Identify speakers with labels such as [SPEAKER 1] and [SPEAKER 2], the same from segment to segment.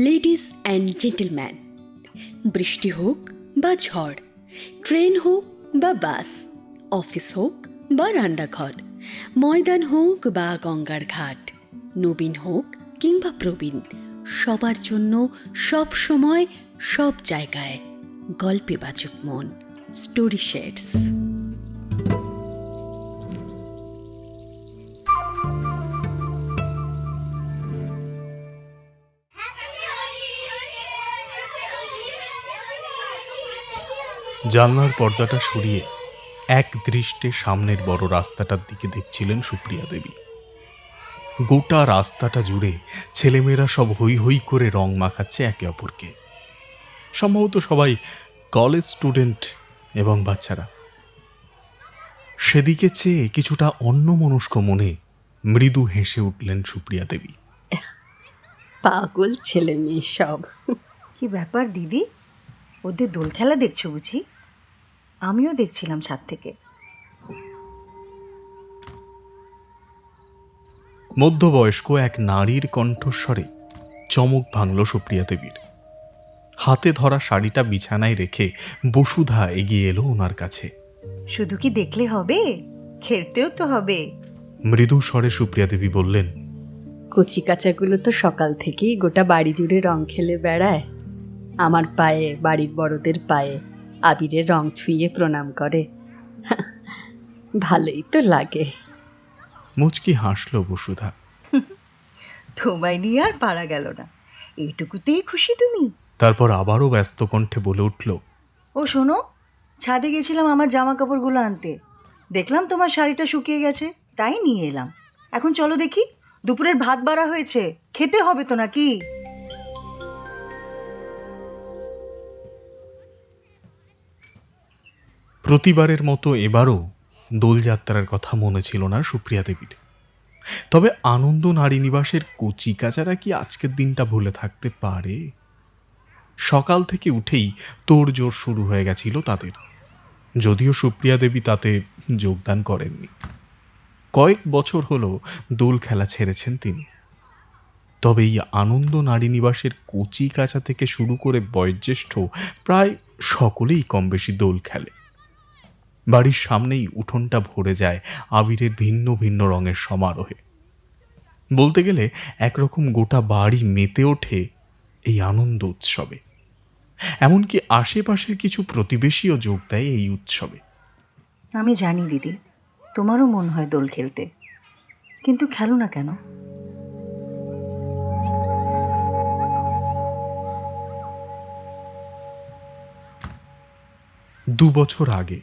[SPEAKER 1] Ladies and gentleman, বৃষ্টি হোক বা ঝড়, ট্রেন হোক বা বাস, অফিস হোক বা রান্নাঘর, ময়দান হোক বা গঙ্গার ঘাট, নবীন হোক কিংবা প্রবীণ, সবার জন্য সব সময় সব জায়গায় গল্পে বাচক মন, স্টোরি শেডস।
[SPEAKER 2] জানলার পর্দাটা সরিয়ে এক দৃষ্টে সামনের বড় রাস্তাটার দিকে দেখছিলেন সুপ্রিয়া দেবী। গোটা রাস্তাটা জুড়ে ছেলেমেয়েরা সব হৈ হৈ করে রং মাখাচ্ছে একে অপরকে। সম্ভবত সবাই কলেজ স্টুডেন্ট এবং বাচ্চারা। সেদিকে চেয়ে কিছুটা অন্যমনস্ক মনে মৃদু হেসে উঠলেন সুপ্রিয়া দেবী।
[SPEAKER 1] পাগল ছেলে মেয়ে সব।
[SPEAKER 3] কি ব্যাপার দিদি, ওদের দোল খেলা দেখছো বুঝি? আমিও দেখছিলাম ছাদ থেকে।
[SPEAKER 2] মধ্যবয়স্ক এক নারীর কণ্ঠস্বরে চমক ভাঙল সুপ্রিয়া দেবীর। হাতে ধরা শাড়িটা বিছানায় রেখে বসুধা এগিয়ে এলো ওনার কাছে।
[SPEAKER 3] শুধু কি দেখলে হবে, খেলতেও তো হবে।
[SPEAKER 2] মৃদু স্বরে সুপ্রিয়া দেবী বললেন,
[SPEAKER 1] কচি কাচাগুলো তো সকাল থেকেই গোটা বাড়ি জুড়ে রং খেলে বেড়ায়। আমার পায়ে, বাড়ির বড়দের পায়ে আবিরের রং ছুঁয়ে প্রণাম করে। ভালোই তো লাগে।
[SPEAKER 2] মুচকি হাসল বসুধা।
[SPEAKER 3] তোমায় নিয়ে আর পারা গেল না, এইটুকুতেই খুশি তুমি?
[SPEAKER 2] তারপর আবারও ব্যস্ত কণ্ঠে বলে উঠল,
[SPEAKER 3] ও শোনো, ছাদে গেছিলাম আমার জামা কাপড়গুলো আনতে, দেখলাম তোমার শাড়িটা শুকিয়ে গেছে, তাই নিয়ে এলাম। এখন চলো দেখি, দুপুরের ভাত বাড়া হয়েছে, খেতে হবে তো নাকি?
[SPEAKER 2] প্রতিবারের মতো এবারও দোলযাত্রার কথা মনে ছিল না সুপ্রিয়া দেবীর। তবে আনন্দ নারী নিবাসের কচি কাচারা কি আজকের দিনটা ভুলে থাকতে পারে? সকাল থেকে উঠেই তোড়জোড় শুরু হয়ে গেছিল তাদের, যদিও সুপ্রিয়া দেবী তাতে যোগদান করেননি। কয়েক বছর হলো দোল খেলা ছেড়েছেন তিনি। তবে এই আনন্দ নারী নিবাসের কচি কাচা থেকে শুরু করে বয়োজ্যেষ্ঠ প্রায় সকলেই কম বেশি দোল খেলে। বাড়ির সামনেই উঠোনটা ভরে যায় আবিরের ভিন্ন ভিন্ন রঙের সমারোহে। বলতে গেলে একরকম গোটা বাড়ি মেতে ওঠে এই আনন্দ উৎসবে। এমনকি আশেপাশের কিছু প্রতিবেশীও যোগ দেয় এই উৎসবে।
[SPEAKER 3] আমি জানি দিদি, তোমারও মন হয় দোল খেলতে, কিন্তু খেলো না কেন?
[SPEAKER 2] দুবছর আগে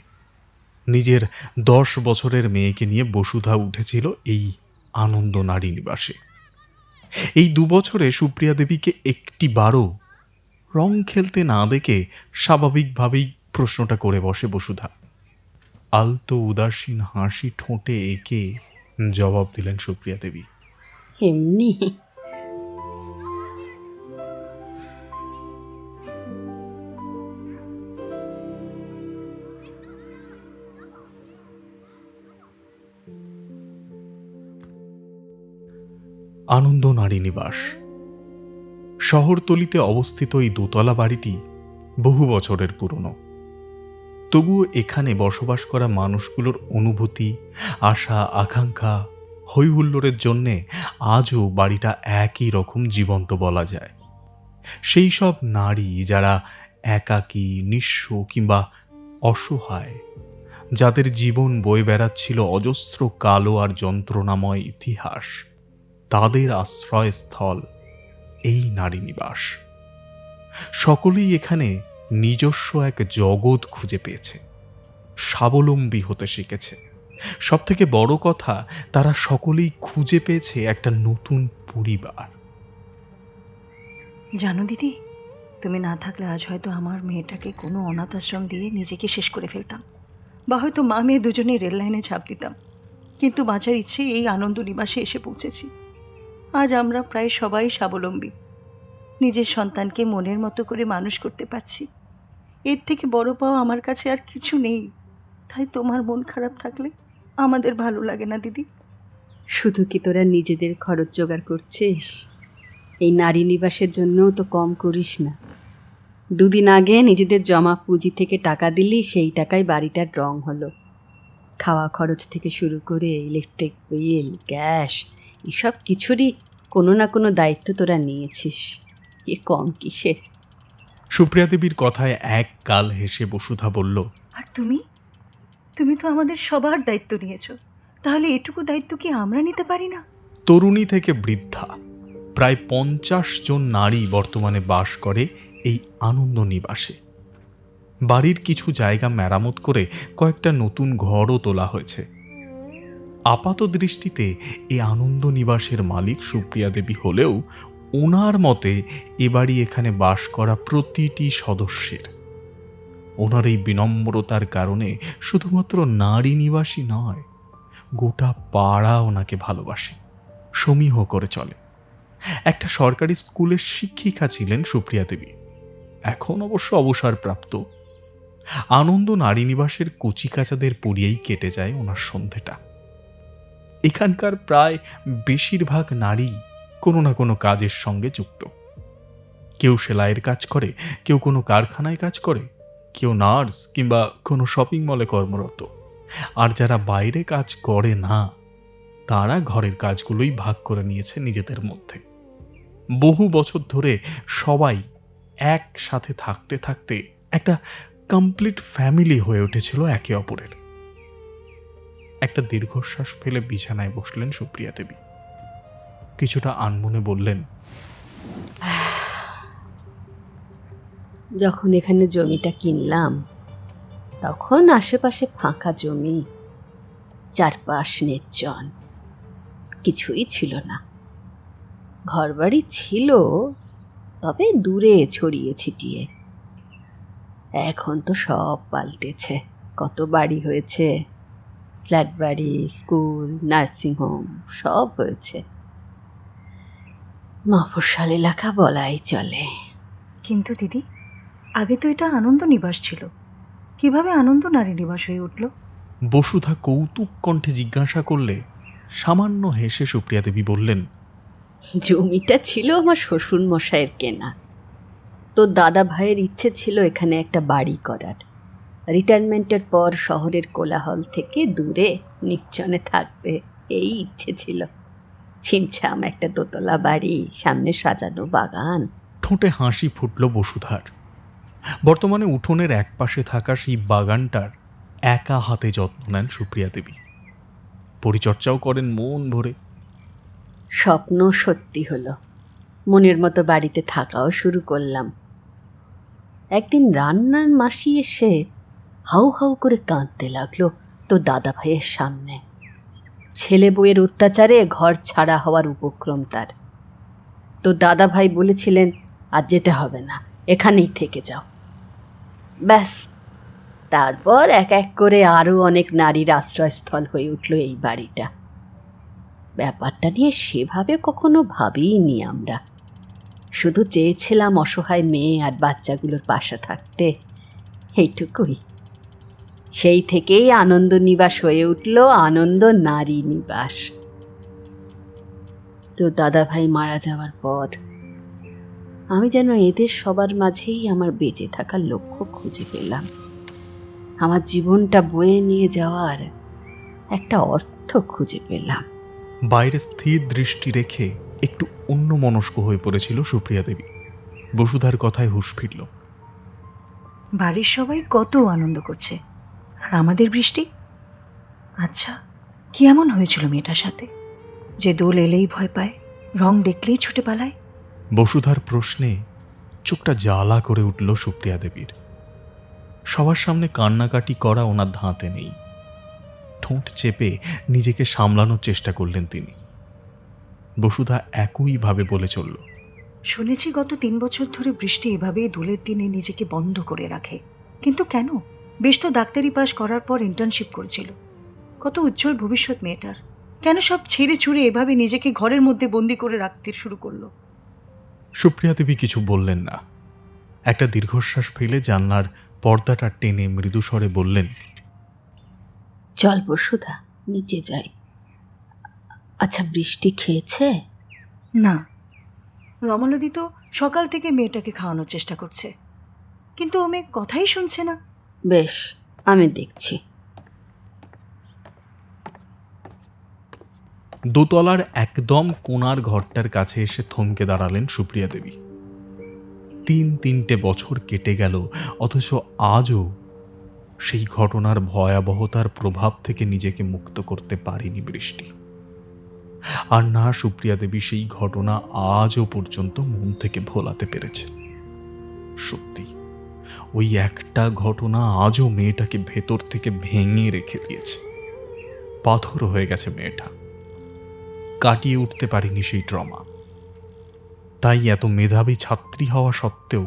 [SPEAKER 2] নিজের 10 বছরের মেয়েকে নিয়ে বসুধা উঠেছিল এই আনন্দ নারী নিবাসে। এই 2 বছরে সুপ্রিয়া দেবীকে একটি বারও রং খেলতে না দেখে স্বাভাবিকভাবেই প্রশ্নটা করে বসে বসুধা। আলতো উদাসীন হাসি ঠোঁটে এঁকে জবাব দিলেন সুপ্রিয়া দেবী,
[SPEAKER 1] এমনি।
[SPEAKER 2] আনন্দ নারী নিবাস। শহরতলিতে অবস্থিত এই দোতলা বাড়িটি বহু বছরের পুরনো। তবুও এখানে বসবাস করা মানুষগুলোর অনুভূতি, আশা, আকাঙ্ক্ষা, হৈহুল্লোড়ের জন্যে আজও বাড়িটা একই রকম জীবন্ত বলা যায়। সেই সব নারী যারা একাকী, নিঃস্ব কিংবা অসহায়, যাদের জীবন বয়ে বেড়াচ্ছিল অজস্র কালো আর যন্ত্রণাময় ইতিহাস, তাদের আশ্রয়স্থল এই নারী নিবাস। সকলেই এখানে নিজস্ব এক জগৎ খুঁজে পেয়েছে, স্বাবলম্বী হতে শিখেছে। সবথেকে বড় কথা, তারা সকলেই খুঁজে পেয়েছে একটা নতুন পরিবার।
[SPEAKER 3] জানো দিদি, তুমি না থাকলে আজ হয়তো আমার মেয়েটাকে কোনো অনাথ আশ্রম দিয়ে নিজেকে শেষ করে ফেলতাম, বা হয়তো মা মেয়ে দুজনেই রেল লাইনে ঝাঁপ দিতাম। কিন্তু বাঁচার ইচ্ছে এই আনন্দ নিবাসে এসে পৌঁছেছি। আজ আমরা প্রায় সবাই স্বাবলম্বী, নিজের সন্তানকে মনের মতো করে মানুষ করতে পারছি। এর থেকে বড় পাওয়া আমার কাছে আর কিছু নেই। তাই তোমার মন খারাপ থাকলে আমাদের ভালো লাগে না দিদি।
[SPEAKER 1] শুধু কি তোরা নিজেদের খরচ জোগাড় করছিস?
[SPEAKER 4] এই নারী নিবাসের জন্যও তো কম করিস না। দুদিন আগে নিজেদের জমা পুঁজি থেকে টাকা দিলি, সেই টাকায় বাড়িটার রং হলো। খাওয়া খরচ থেকে শুরু করে ইলেকট্রিক বিল, গ্যাস, এসব কিছুরই কোনো না কোনো দায়িত্ব তোরা নিয়েছিস। এ কম কিসের?
[SPEAKER 2] সুপ্রিয়া দেবীর কথায় এক গাল হেসে বসুধা বলল,
[SPEAKER 3] আর তুমি তুমি তো আমাদের সবার দায়িত্ব নিয়েছো, তাহলে এটুকু দায়িত্ব কি আমরা নিতে পারি না?
[SPEAKER 2] তরুণী থেকে বৃদ্ধা প্রায় 50 জন নারী বর্তমানে বাস করে এই আনন্দ নিবাসে। বাড়ির কিছু জায়গা মেরামত করে কয়েকটা নতুন ঘরও তোলা হয়েছে। আপাত দৃষ্টিতে এই আনন্দ নিবাসের মালিক সুপ্রিয়া দেবী হলেও ওনার মতে এ বাড়ি এখানে বাস করা প্রতিটি সদস্যের। ওনার এই বিনম্রতার কারণে শুধুমাত্র নারী নিবাসী নয়, গোটা পাড়া ওনাকে ভালোবাসে, সমীহ করে চলে। একটা সরকারি স্কুলের শিক্ষিকা ছিলেন সুপ্রিয়া দেবী, এখন অবশ্য অবসরপ্রাপ্ত। আনন্দ নারী নিবাসের কচিকাচাদের পড়িয়েই কেটে যায় ওনার সন্ধেটা। এখানকার প্রায় বেশিরভাগ নারী কোনো না কোনো কাজের সঙ্গে যুক্ত। কেউ সেলাইয়ের কাজ করে, কেউ কোনো কারখানায় কাজ করে, কেউ নার্স কিংবা কোনো শপিং মলে কর্মরত। আর যারা বাইরে কাজ করে না, তারা ঘরের কাজগুলোই ভাগ করে নিয়েছে নিজেদের মধ্যে। বহু বছর ধরে সবাই একসাথে থাকতে থাকতে একটা কমপ্লিট ফ্যামিলি হয়ে উঠেছিল একে অপরের। একটা দীর্ঘশ্বাস ফেলে বিছানায় বসলেন সুপ্রিয়া দেবী। কিছুটা আনমনে বললেন,
[SPEAKER 4] যখন এখানে জমিটা কিনলাম, তখন আশেপাশে ফাঁকা জমি, চারপাশ নির্জন, কিছুই ছিল না। ঘরবাড়ি ছিল, তবে দূরে ছড়িয়ে ছিটিয়ে। এখন তো সব পাল্টেছে, কত বাড়ি হয়েছে, ফ্ল্যাট বাড়ি, স্কুল, নার্সিংহোম সব হয়েছে। মফস্বল এলাকা বলাই চলে।
[SPEAKER 3] কিন্তু দিদি, আগে তো এটা আনন্দ নিবাস ছিল, কিভাবে আনন্দ নারী নিবাস হয়ে উঠল?
[SPEAKER 2] বসুধা কৌতুক কণ্ঠে জিজ্ঞাসা করলে সামান্য হেসে সুপ্রিয়া দেবী বললেন,
[SPEAKER 4] জমিটা ছিল আমার শ্বশুর মশাইয়ের কেনা। তো দাদা ভাইয়ের ইচ্ছে ছিল এখানে একটা বাড়ি করার। রিটায়ারমেন্টের পর শহরের কোলাহল থেকে দূরে নির্জনে থাকবে, এই ইচ্ছে ছিল। ছিমছাম একটা দোতলা বাড়ি, সামনে সাজানো বাগান।
[SPEAKER 2] ঠোঁটে হাসি ফুটল বসুধার। বর্তমানে উঠোনের একপাশে থাকা সেই বাগানটার একা হাতে যত্ন নেন সুপ্রিয়া দেবী, পরিচর্যাও করেন মন ভরে।
[SPEAKER 4] স্বপ্ন সত্যি হলো, মনের মতো বাড়িতে থাকাও শুরু করলাম। একদিন রান্নার মাসি এসে হাউ হাউ করে কাঁদতে লাগলো তো দাদা ভাইয়ের সামনে। ছেলে বউয়ের অত্যাচারে ঘর ছাড়া হওয়ার উপক্রম তার। তো দাদা ভাই বলেছিলেন, আর যেতে হবে না, এখানেই থেকে যাও। ব্যাস, তারপর এক এক করে আরও অনেক নারীর আশ্রয়স্থল হয়ে উঠল এই বাড়িটা। ব্যাপারটা নিয়ে সেভাবে কখনো ভাবিনি আমরা, শুধু চেয়েছিলাম অসহায় মেয়ে আর বাচ্চাগুলোর পাশে থাকতে, এইটুকুই। সেই থেকেই আনন্দ নিবাস হয়ে উঠল আনন্দ নারী নিবাস। তো দাদাভাই মারা যাওয়ার পর আমি যেন এদের সবার মাঝেই আমার বেঁচে থাকার লক্ষ্য খুঁজে পেলাম। আমার জীবনটা বয়ে নিয়ে যাওয়ার একটা অর্থ খুঁজে পেলাম।
[SPEAKER 2] বাইরে স্থির দৃষ্টি রেখে একটু অন্যমনস্ক হয়ে পড়েছিল সুপ্রিয়া দেবী। বসুধার কথায় হুঁশ ফিরল।
[SPEAKER 3] বাড়ির সবাই কত আনন্দ করছে, আর আমাদের বৃষ্টি? আচ্ছা, কি এমন হয়েছিল মেয়েটার সাথে যে দোল এলেই ভয় পায়, রং দেখলেই ছুটে পালায়?
[SPEAKER 2] বসুধার প্রশ্নে চোখটা জ্বালা করে উঠল সুপ্রিয়া দেবীর। সবার সামনে কান্নাকাটি করা ওনার ধাঁতে নেই। ঠোঁট চেপে নিজেকে সামলানোর চেষ্টা করলেন তিনি। বসুধা একইভাবে বলে চলল,
[SPEAKER 3] শুনেছি গত 3 বছর ধরে বৃষ্টি এভাবেই দোলের দিনে নিজেকে বন্ধ করে রাখে। কিন্তু কেন? বেশ তো ডাক্তারি পাশ করার পর ইন্টার্নশিপ করেছিল, কত উজ্জ্বল ভবিষ্যৎ মেয়েটার। কেন সব ছেড়ে ছুড়ে এভাবে নিজেকে ঘরের মধ্যে বন্দি করে রাখতে শুরু করলো?
[SPEAKER 2] সুপ্রিয়া দেবী কিছু বললেন না। একটা দীর্ঘশ্বাস ফেলে জানলার পর্দাটা টেনে মৃদুস্বরে বললেন,
[SPEAKER 4] চল বসুধা, নিচে যাই। আচ্ছা, বৃষ্টি খেয়েছে?
[SPEAKER 3] না, রমলাদি তো সকাল থেকে মেয়েটাকে খাওয়ানোর চেষ্টা করছে, কিন্তু ও মেয়ে কথাই শুনছে না।
[SPEAKER 4] বেশ, আমি দেখছি।
[SPEAKER 2] দোতলার একদম কোণার ঘরটার কাছে এসে থমকে দাঁড়ালেন সুপ্রিয়া দেবী। 3 বছর কেটে গেল, অথচ আজও সেই ঘটনার ভয়াবহতার প্রভাব থেকে নিজেকে মুক্ত করতে পারেনি বৃষ্টি। আর না সুপ্রিয়া দেবী সেই ঘটনা আজও পর্যন্ত মন থেকে ভোলাতে পেরেছে। সত্যি, ওই একটা ঘটনা আজও মেয়েটাকে ভেতর থেকে ভেঙে রেখে দিয়েছে। পাথর হয়ে গেছে মেয়েটা, কাটিয়ে উঠতে পারেনি সেই ট্রমা। তাই এত মেধাবী ছাত্রী হওয়া সত্ত্বেও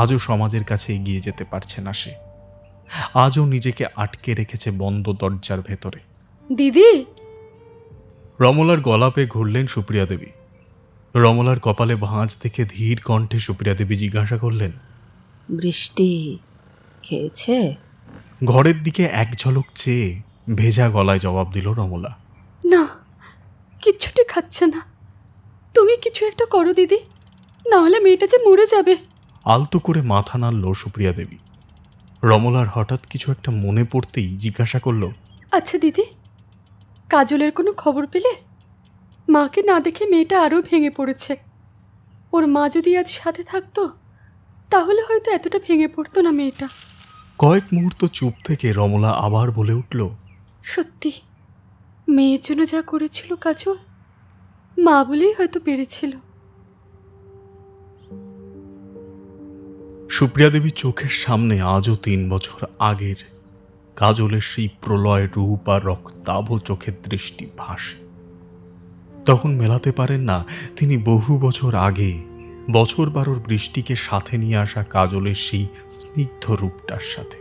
[SPEAKER 2] আজও সমাজের কাছে এগিয়ে যেতে পারছে না সে। আজও নিজেকে আটকে রেখেছে বন্ধ দরজার ভেতরে।
[SPEAKER 1] দিদি,
[SPEAKER 2] রমলার গলা পেয়ে ঘুরলেন সুপ্রিয়া দেবী। রমলার কপালে ভাঁজ থেকে ধীর কণ্ঠে সুপ্রিয়া দেবী জিজ্ঞাসা করলেন,
[SPEAKER 4] বৃষ্টি খেয়েছে?
[SPEAKER 2] ঘরের দিকে এক ঝলক চেয়ে ভেজা গলায় জবাব দিল রমলা।
[SPEAKER 1] না, কিচ্ছুটি খাচ্ছে না। তুমি কিছু একটা করো দিদি, না হলে মেয়েটা যে মরে যাবে।
[SPEAKER 2] আলতো করে মাথা নাড়ল সুপ্রিয়া দেবী। রমলার হঠাৎ কিছু একটা মনে পড়তেই জিজ্ঞাসা করল,
[SPEAKER 1] আচ্ছা দিদি, কাজলের কোনো খবর পেলে? মাকে না দেখে মেয়েটা আরও ভেঙে পড়েছে। ওর মা যদি আজ সাথে থাকতো তাহলে হয়তো এতটা ভেঙে পড়তো না মেয়েটা।
[SPEAKER 2] কয়েক মুহূর্ত চুপ থেকে রমলা আবার বলে উঠল,
[SPEAKER 1] সত্যি, মেয়ের জন্য যা করেছিল কাজল, মা বলেই হয়তো পেরেছিল।
[SPEAKER 2] সুপ্রিয়া দেবী চোখের সামনে আজও 3 বছর আগের কাজলের সেই প্রলয় রূপ আর রক্তাভ চোখের দৃষ্টি ভাসে। তখন মেলাতে পারেন না তিনি বহু বছর আগে বছর 12 বৃষ্টিকে সাথে নিয়ে আসা কাজলের সেই স্নিগ্ধ রূপটার সাথে।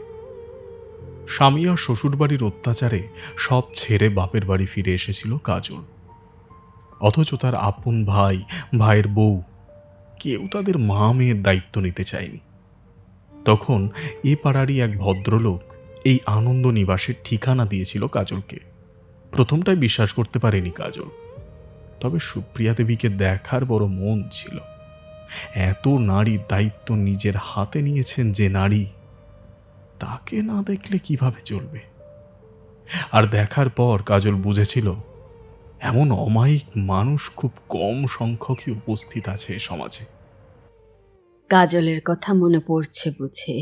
[SPEAKER 2] স্বামী আর শ্বশুরবাড়ির অত্যাচারে সব ছেড়ে বাপের বাড়ি ফিরে এসেছিল কাজল। অথচ তার আপন ভাই, ভাইয়ের বউ কেউ তাদের মা মেয়ের দায়িত্ব নিতে চায়নি। তখন এ পাড়ারই এক ভদ্রলোক এই আনন্দ নিবাসের ঠিকানা দিয়েছিল কাজলকে। প্রথমটায় বিশ্বাস করতে পারেনি কাজল, তবে সুপ্রিয়া দেবীকে দেখার বড় মন ছিল। এত নারীর দায়িত্ব নিজের হাতে নিয়েছেন যে নারী, তাকে না দেখলে কিভাবে চলবে। আর দেখার পর কাজল বুঝেছিল এমন অমায়িক মানুষ খুব কম সংখ্যকই উপস্থিত আছে এ সমাজে।
[SPEAKER 4] কাজলের কথা মনে পড়ছে বুঝে?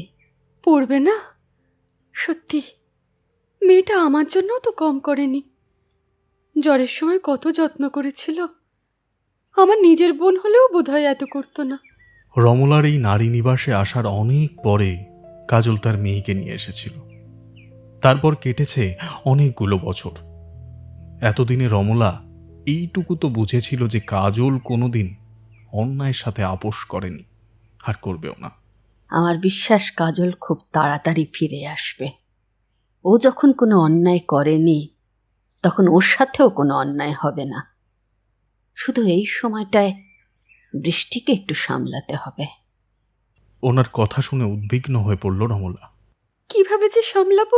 [SPEAKER 1] পড়বে না? সত্যি, মেয়েটা আমার জন্যও তো কম করেনি। জ্বরের সময় কত যত্ন করেছিল। আমার নিজের বোন হলেও বোধহয় এত করতো না।
[SPEAKER 2] রমলার এই নারী নিবাসে আসার অনেক পরে কাজল তার মেয়েকে নিয়ে এসেছিল। তারপর কেটেছে অনেকগুলো বছর। এতদিনে রমলা এইটুকু তো বুঝেছিল যে কাজল কোনোদিন অন্যায়ের সাথে আপোষ করেনি, আর করবেও না।
[SPEAKER 4] আমার বিশ্বাস কাজল খুব তাড়াতাড়ি ফিরে আসবে। ও যখন কোনো অন্যায় করেনি, তখন ওর সাথেও কোনো অন্যায় হবে না। শুধু এই সময়টায় বৃষ্টিকে একটু সামলাতে হবে।
[SPEAKER 2] ওনার কথা শুনে উদ্বিগ্ন হয়ে পড়ল রমলা।
[SPEAKER 1] কিভাবে যে সামলাবো?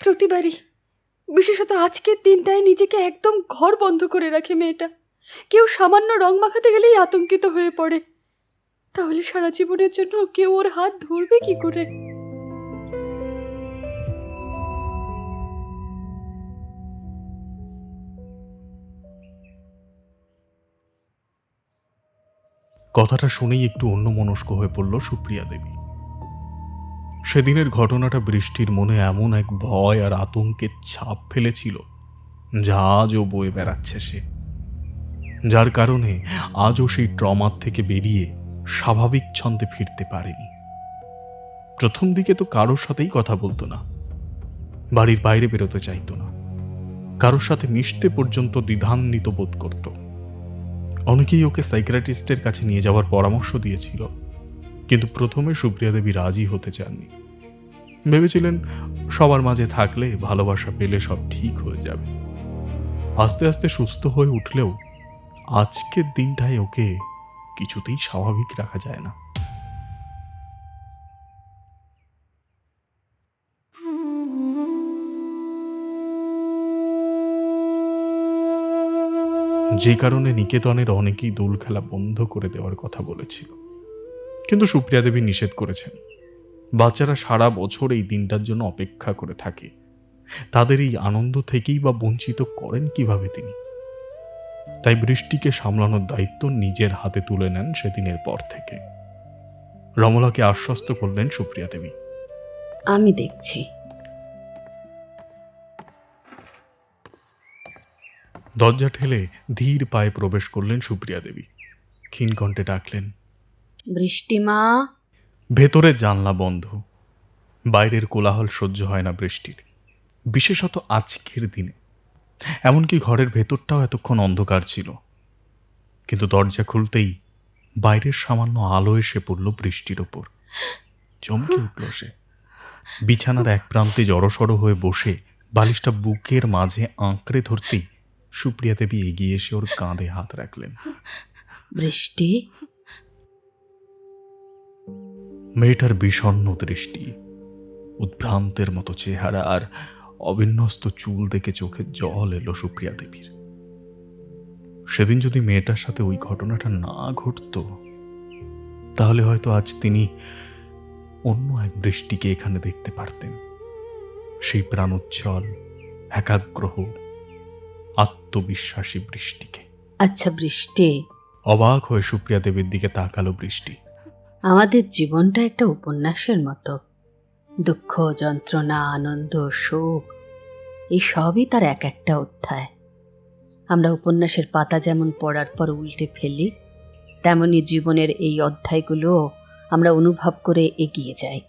[SPEAKER 1] প্রতিবারই, বিশেষত আজকের দিনটায় নিজেকে একদম ঘর বন্ধ করে রাখে মেয়েটা। কেউ সামান্য রং মাখাতে গেলেই আতঙ্কিত হয়ে পড়ে। তাহলে সারা জীবনের জন্য কেউ ওর হাত ধরবে কি করে?
[SPEAKER 2] কথাটা শুনেই একটু অন্যমনস্ক হয়ে পড়ল সুপ্রিয়া দেবী। সেদিনের ঘটনাটা বৃষ্টির মনে এমন এক ভয় আর আতঙ্কের ছাপ ফেলেছিল যা আজও বয়ে বেড়াচ্ছে সে, যার কারণে আজও সেই ট্রমার থেকে বেরিয়ে স্বাভাবিক ছন্দে ফিরতে পারেনি। প্রথম দিকে তো কারোর সাথেই কথা বলতো না, বাড়ির বাইরে বেরোতে চাইতো না, কারোর সাথে মিশতে পর্যন্ত দ্বিধান্বিত বোধ করত। অনেকেই ওকে সাইকিয়াট্রিস্টের কাছে নিয়ে যাওয়ার পরামর্শ দিয়েছিল, কিন্তু প্রথমে সুপ্রিয়া দেবী রাজি হতে চাননি। ভেবেছিলেন সবার মাঝে থাকলে, ভালোবাসা পেলে সব ঠিক হয়ে যাবে। আস্তে আস্তে সুস্থ হয়ে উঠলেও আজকের দিনটায় ওকে কিছুতেই স্বাভাবিক রাখা যায় না। যে কারণে নিকেতনের অনেকেই দোল খেলা বন্ধ করে দেওয়ার কথা বলেছিল, কিন্তু সুপ্রিয়া দেবী নিষেধ করেছেন। বাচ্চারা সারা বছর এই দিনটার জন্য অপেক্ষা করে থাকে, তাদের এই আনন্দ থেকেই বা বঞ্চিত করেন কিভাবে তিনি? তাই বৃষ্টিকে সামলানোর দায়িত্ব নিজের হাতে তুলে নেন সেদিনের পর থেকে। রমলাকে আশ্বস্ত করলেন সুপ্রিয়া দেবী।
[SPEAKER 4] আমি দেখছি।
[SPEAKER 2] দরজা ঠেলে ধীর পায়ে প্রবেশ করলেন সুপ্রিয়া দেবী। ক্ষীণ কণ্ঠে ডাকলেন,
[SPEAKER 4] বৃষ্টিমা।
[SPEAKER 2] ভেতরে জানলা বন্ধ। বাইরের কোলাহল সহ্য হয় না বৃষ্টির, বিশেষত আজকের দিনে। এমনকি ঘরের ভেতরটাও এতক্ষণ অন্ধকার ছিল, কিন্তু দরজা খুলতেই বাইরের সামান্য আলো এসে পড়ল বৃষ্টির ওপর। চমকে উঠল সে। বিছানার এক প্রান্তে জড়সড় হয়ে বসে বালিশটা বুকের মাঝে আঁকড়ে ধরতেই সুপ্রিয়া দেবী এগিয়ে এসে ওর কাঁধে হাত রাখলেন।
[SPEAKER 4] বৃষ্টি।
[SPEAKER 2] মেয়েটার বিষণ্ণ দৃষ্টি, উদ্ভ্রান্তের মতো চেহারা আর অবিন্যস্ত চুল দেখে চোখে জল এলো সুপ্রিয়া দেবীর। সেদিন যদি মেয়েটার সাথে ওই ঘটনাটা না ঘটত, তাহলে হয়তো আজ তিনি অন্য এক বৃষ্টিকে এখানে দেখতে পারতেন। সেই প্রাণোচ্ছল, একাগ্রহ, আত্মবিশ্বাসী বৃষ্টিকে।
[SPEAKER 4] আচ্ছা বৃষ্টি।
[SPEAKER 2] অবাক হয়ে সুপ্রিয়া দেবীর দিকে তাকালো বৃষ্টি।
[SPEAKER 4] আমাদের জীবনটা একটা উপন্যাসের মতো। দুঃখ, যন্ত্রণা, আনন্দ, শোক, এই সবই তার এক একটা অধ্যায়। আমরা উপন্যাসের পাতা যেমন পড়ার পর উল্টে ফেলি, তেমনি জীবনের এই অধ্যায়গুলো আমরা অনুভব করে এগিয়ে যাই।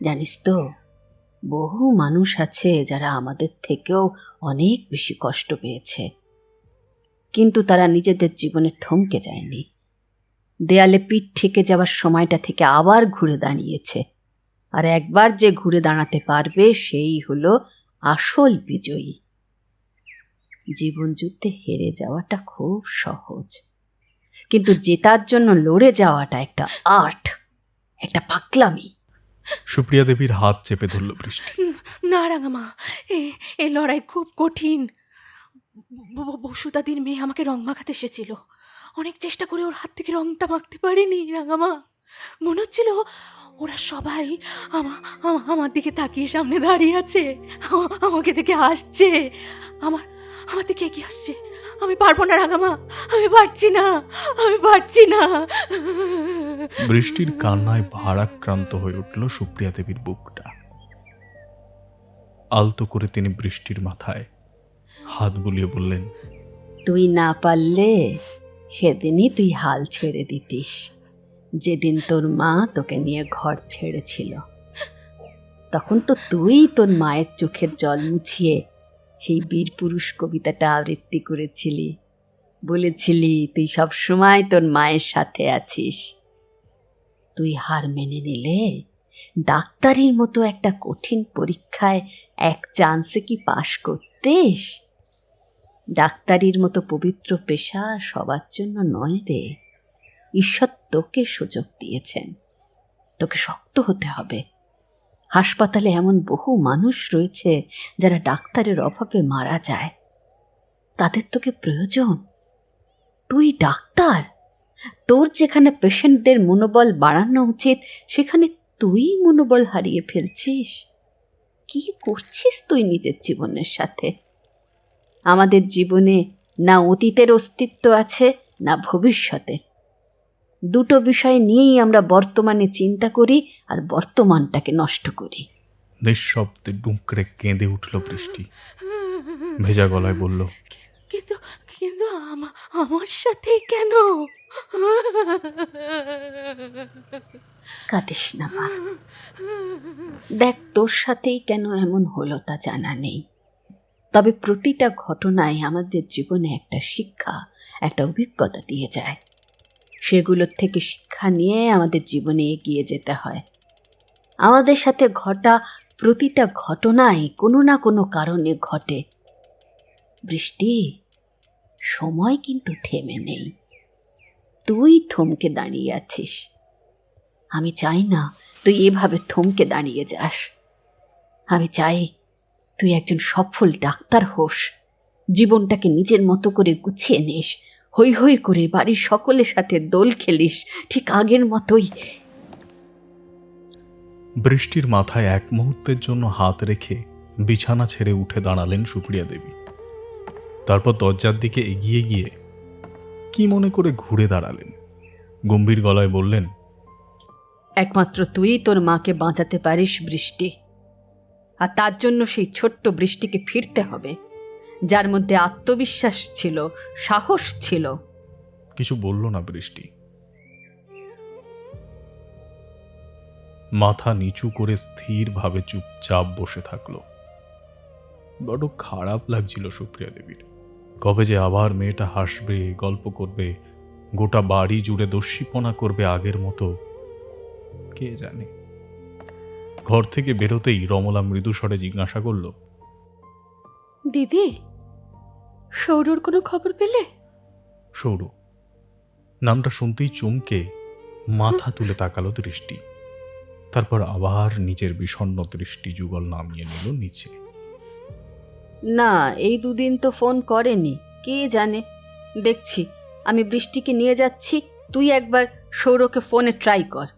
[SPEAKER 4] জানিস তো, বহু মানুষ আছে যারা আমাদের থেকেও অনেক বেশি কষ্ট পেয়েছে, কিন্তু তারা নিজেদের জীবনে থমকে যায়নি। দেয়ালে পিঠ ঠেকে যাওয়ার সময়টা থেকে আবার ঘুরে দাঁড়িয়েছে। আর একবার যে ঘুরে দাঁড়াতে পারবে সেই হলো আসল বিজয়ী। জীবন যুদ্ধে হেরে যাওয়াটা খুব সহজ, কিন্তু জেতার জন্য লড়ে যাওয়াটা একটা আর্ট, একটা পাগলামি।
[SPEAKER 2] সুপ্রিয়া দেবীর হাত চেপে ধরল বৃষ্টি।
[SPEAKER 5] না রাঙামা, এ লড়াই খুব কঠিন। বসুদাদির মেয়ে আমাকে রং মাখাতে এসেছিল। অনেক চেষ্টা করে ওর হাত থেকে রংটা মাখতে পারিনি রাঙামা। মনে হচ্ছিল ওরা সবাই আমার দিকে তাকিয়ে সামনে দাঁড়িয়ে আছে, আমাকে দেখে হাসছে, আমার দিকে এগিয়ে আসছে। আমি পারবো না রাঙামা, আমি পারছি না।
[SPEAKER 2] বৃষ্টির কান্নায় ভারাক্রান্ত হয়ে উঠল সুপ্রিয়া দেবীর বুকটা। আলতো করে তিনি বৃষ্টির মাথায় হাত বুলিয়ে বললেন,
[SPEAKER 4] তুই না পারলে সেদিনই তুই হাল ছেড়ে দিতিস, যেদিন তোর মা তোকে নিয়ে ঘর ছেড়েছিল। তখন তো তুই তোর মায়ের চোখের জল মুছিয়ে সেই বীর পুরুষ কবিতাটা আবৃত্তি করেছিলি, বলেছিলি তুই সব সময় তোর মায়ের সাথে আছিস। তুই হার মেনে নিলে ডাক্তারির মতো একটা কঠিন পরীক্ষায় এক চান্সে কি পাশ করতিস? ডাক্তারির মতো পবিত্র পেশা সবার জন্য নয় রে। ঈশ্বর তোকে সুযোগ দিয়েছেন, তোকে শক্ত হতে হবে। হাসপাতালে এমন বহু মানুষ রয়েছে যারা ডাক্তারের অভাবে মারা যায়, তাদের তোকে প্রয়োজন। তুই ডাক্তার, তোর যেখানে পেশেন্টদের মনোবল বাড়ানো উচিত সেখানে তুই মনোবল হারিয়ে ফেলছিস। কি করছিস তুই নিজের জীবনের সাথে? আমাদের জীবনে না অতীতের অস্তিত্ব আছে, না ভবিষ্যতে। দুটো বিষয় নিয়েই আমরা বর্তমানে চিন্তা করি আর বর্তমানটাকে নষ্ট করি।
[SPEAKER 2] নিঃশব্দে ডুঁকরে কেঁদে উঠল বৃষ্টি। ভেজা গলায় বলল,
[SPEAKER 5] কিন্তু কিন্তু আমার সাথে কেন?
[SPEAKER 4] কাঁদিস না মা। দেখ, তোর সাথেই কেন এমন হলো তা জানা নেই, তবে প্রতিটা ঘটনায় আমাদের জীবনে একটা শিক্ষা, একটা অভিজ্ঞতা দিয়ে যায়। সেগুলোর থেকে শিক্ষা নিয়ে আমাদের জীবনে এগিয়ে যেতে হয়। আমাদের সাথে ঘটা প্রতিটা ঘটনাই কোনো না কোনো কারণে ঘটে। বৃষ্টি, সময় কিন্তু থেমে নেই। তুই থমকে দাঁড়িয়ে আছিস। আমি চাই না তুই এভাবে থমকে দাঁড়িয়ে যাস। আমি চাই তুই একজন সফল ডাক্তার হোস, জীবনটাকে নিজের মতো করে গুছিয়ে নিস, হৈ হৈ করে বাড়ির সকলের সাথে দোল খেলিস, ঠিক আগের মতোই।
[SPEAKER 2] বৃষ্টির মাথায় এক মুহূর্তের জন্য হাত রেখে বিছানা ছেড়ে উঠে দাঁড়ালেন সুপ্রিয়া দেবী। তারপর দরজার দিকে এগিয়ে গিয়ে কি মনে করে ঘুরে দাঁড়ালেন, গম্ভীর গলায় বললেন,
[SPEAKER 4] একমাত্র তুই তোর মাকে বাঁচাতে পারিস বৃষ্টি, আর তার জন্য সেই ছোট্ট বৃষ্টিকে ফিরতে হবে, যার মধ্যে আত্মবিশ্বাস ছিল, সাহস ছিল।
[SPEAKER 2] কিছু বলল না বৃষ্টি। মাথা নিচু করে স্থিরভাবে চুপচাপ বসে থাকলো। বড় খারাপ লাগছিল সুপ্রিয়া দেবীর। কবে যে আবার মেয়েটা হাসবে, গল্প করবে, গোটা বাড়ি জুড়ে দস্যিপনা করবে আগের মতো, কে জানে। ঘর থেকে বেরোতেই রমলা মৃদুস্বরে জিজ্ঞাসা করল,
[SPEAKER 5] দিদি, সৌরর কোনো খবর পেলে?
[SPEAKER 2] সৌর নামটা শুনতেই চমকে মাথা তুলে তাকালো দৃষ্টি। তারপর আবার নিজের বিষণ্ণ দৃষ্টি যুগল নামিয়ে নিল নিচে।
[SPEAKER 4] না, এই দুদিন তো ফোন করেনি, কে জানে। দেখছি, আমি বৃষ্টিকে নিয়ে যাচ্ছি, তুই একবার সৌরকে ফোনে ট্রাই কর।